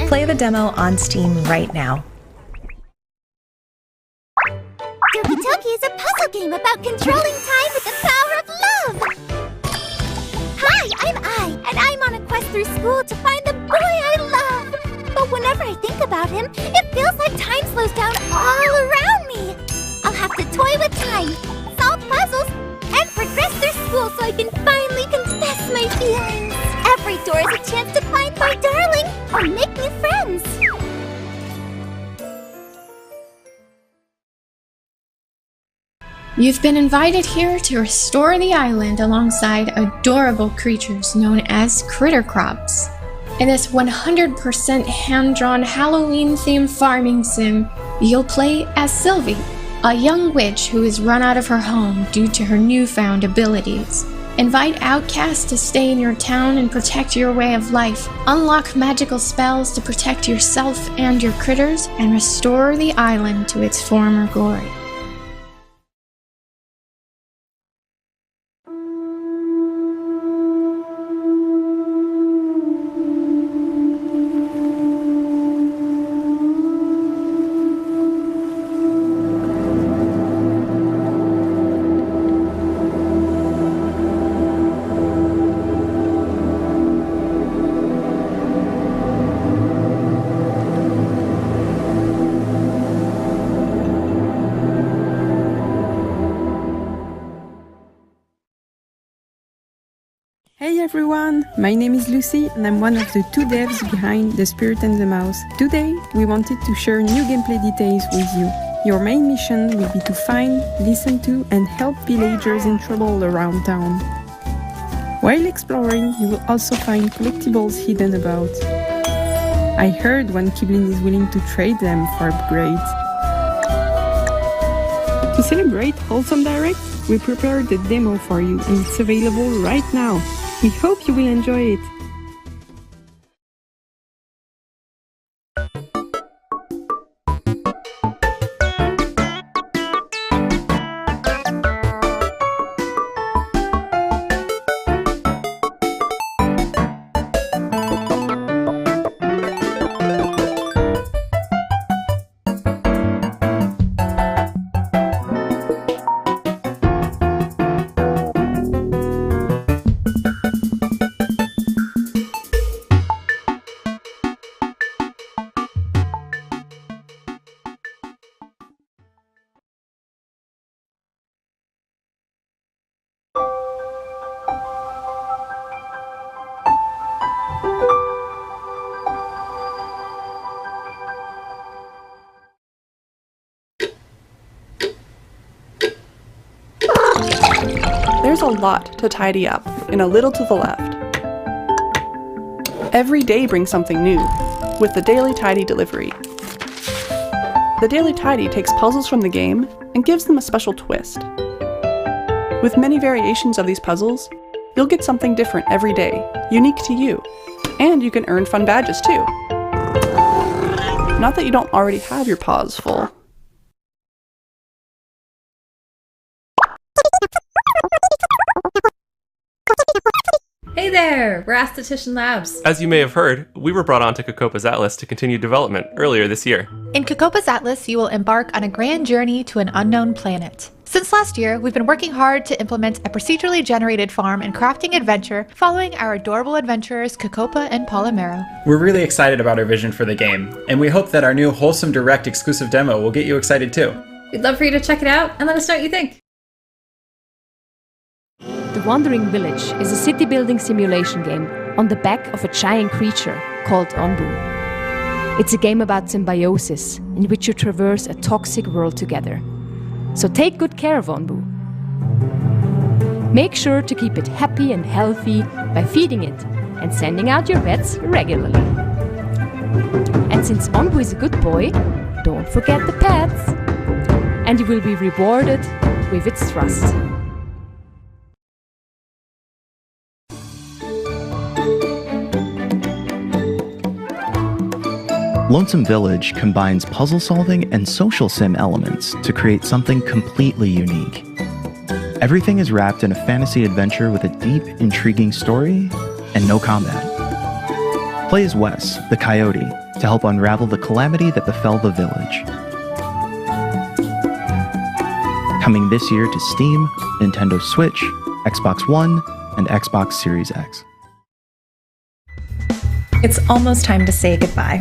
Play the demo on Steam right now. Doki Toki is a puzzle game about controlling time with the power of love! Hi, I'm Ai, and I'm on a quest through school to find the boy I love! But whenever I think about him, it feels like time slows down all around me! I'll have to toy with time, solve puzzles, and progress through school so I can finally confess my feelings! Every door is a chance to find my darling or make new friends! You've been invited here to restore the island alongside adorable creatures known as critter crops. In this 100% hand-drawn Halloween-themed farming sim, you'll play as Sylvie, a young witch who is run out of her home due to her newfound abilities. Invite outcasts to stay in your town and protect your way of life. Unlock magical spells to protect yourself and your critters, and restore the island to its former glory. Hey everyone, my name is Lucy and I'm one of the 2 devs behind The Spirit and the Mouse. Today, we wanted to share new gameplay details with you. Your main mission will be to find, listen to and help villagers in trouble around town. While exploring, you will also find collectibles hidden about. I heard one Kiblin is willing to trade them for upgrades. To celebrate Wholesome Direct, we prepared the demo for you and it's available right now. We hope you will enjoy it. There's a lot to tidy up in a little to the left. Every day brings something new with the Daily Tidy delivery. The Daily Tidy takes puzzles from the game and gives them a special twist. With many variations of these puzzles, you'll get something different every day, unique to you, and you can earn fun badges too. Not that you don't already have your paws full. Hey there, we're Aesthetician Labs. As you may have heard, we were brought onto Cocopa's Atlas to continue development earlier this year. In Cocopa's Atlas, you will embark on a grand journey to an unknown planet. Since last year, we've been working hard to implement a procedurally generated farm and crafting adventure following our adorable adventurers Cocopa and Polymero. We're really excited about our vision for the game, and we hope that our new Wholesome Direct exclusive demo will get you excited too. We'd love for you to check it out and let us know what you think. The Wandering Village is a city-building simulation game on the back of a giant creature called Onbu. It's a game about symbiosis in which you traverse a toxic world together. So take good care of Onbu. Make sure to keep it happy and healthy by feeding it and sending out your pets regularly. And since Onbu is a good boy, don't forget the pets. And you will be rewarded with its trust. Lonesome Village combines puzzle solving and social sim elements to create something completely unique. Everything is wrapped in a fantasy adventure with a deep, intriguing story and no combat. Play as Wes, the coyote, to help unravel the calamity that befell the village. Coming this year to Steam, Nintendo Switch, Xbox One, and Xbox Series X. It's almost time to say goodbye.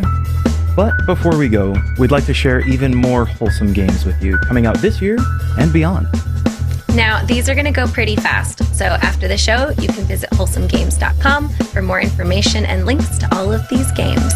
But before we go, we'd like to share even more wholesome games with you coming out this year and beyond. Now, these are going to go pretty fast, so after the show, you can visit wholesomegames.com for more information and links to all of these games.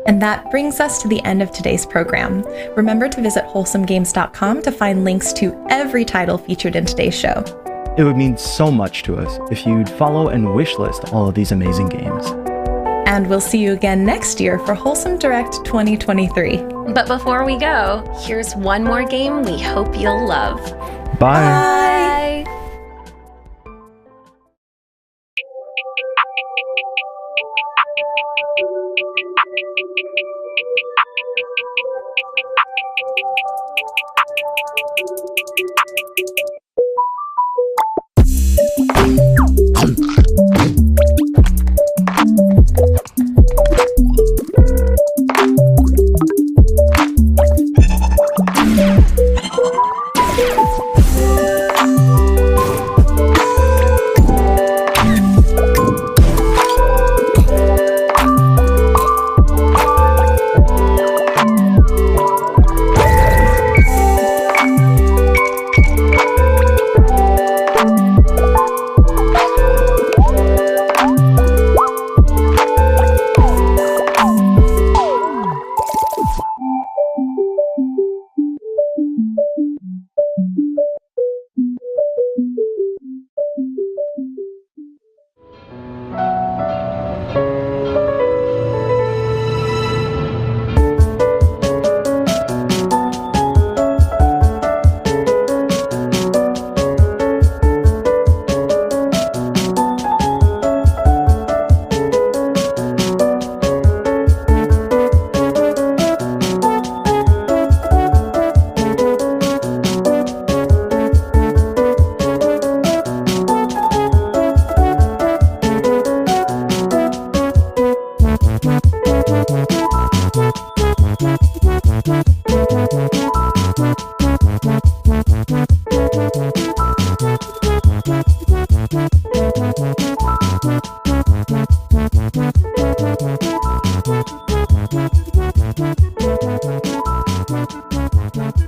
And that brings us to the end of today's program. Remember to visit wholesomegames.com to find links to every title featured in today's show. It would mean so much to us if you'd follow and wishlist all of these amazing games. And we'll see you again next year for Wholesome Direct 2023. But before we go, here's one more game we hope you'll love. Bye. Bye. Thank you.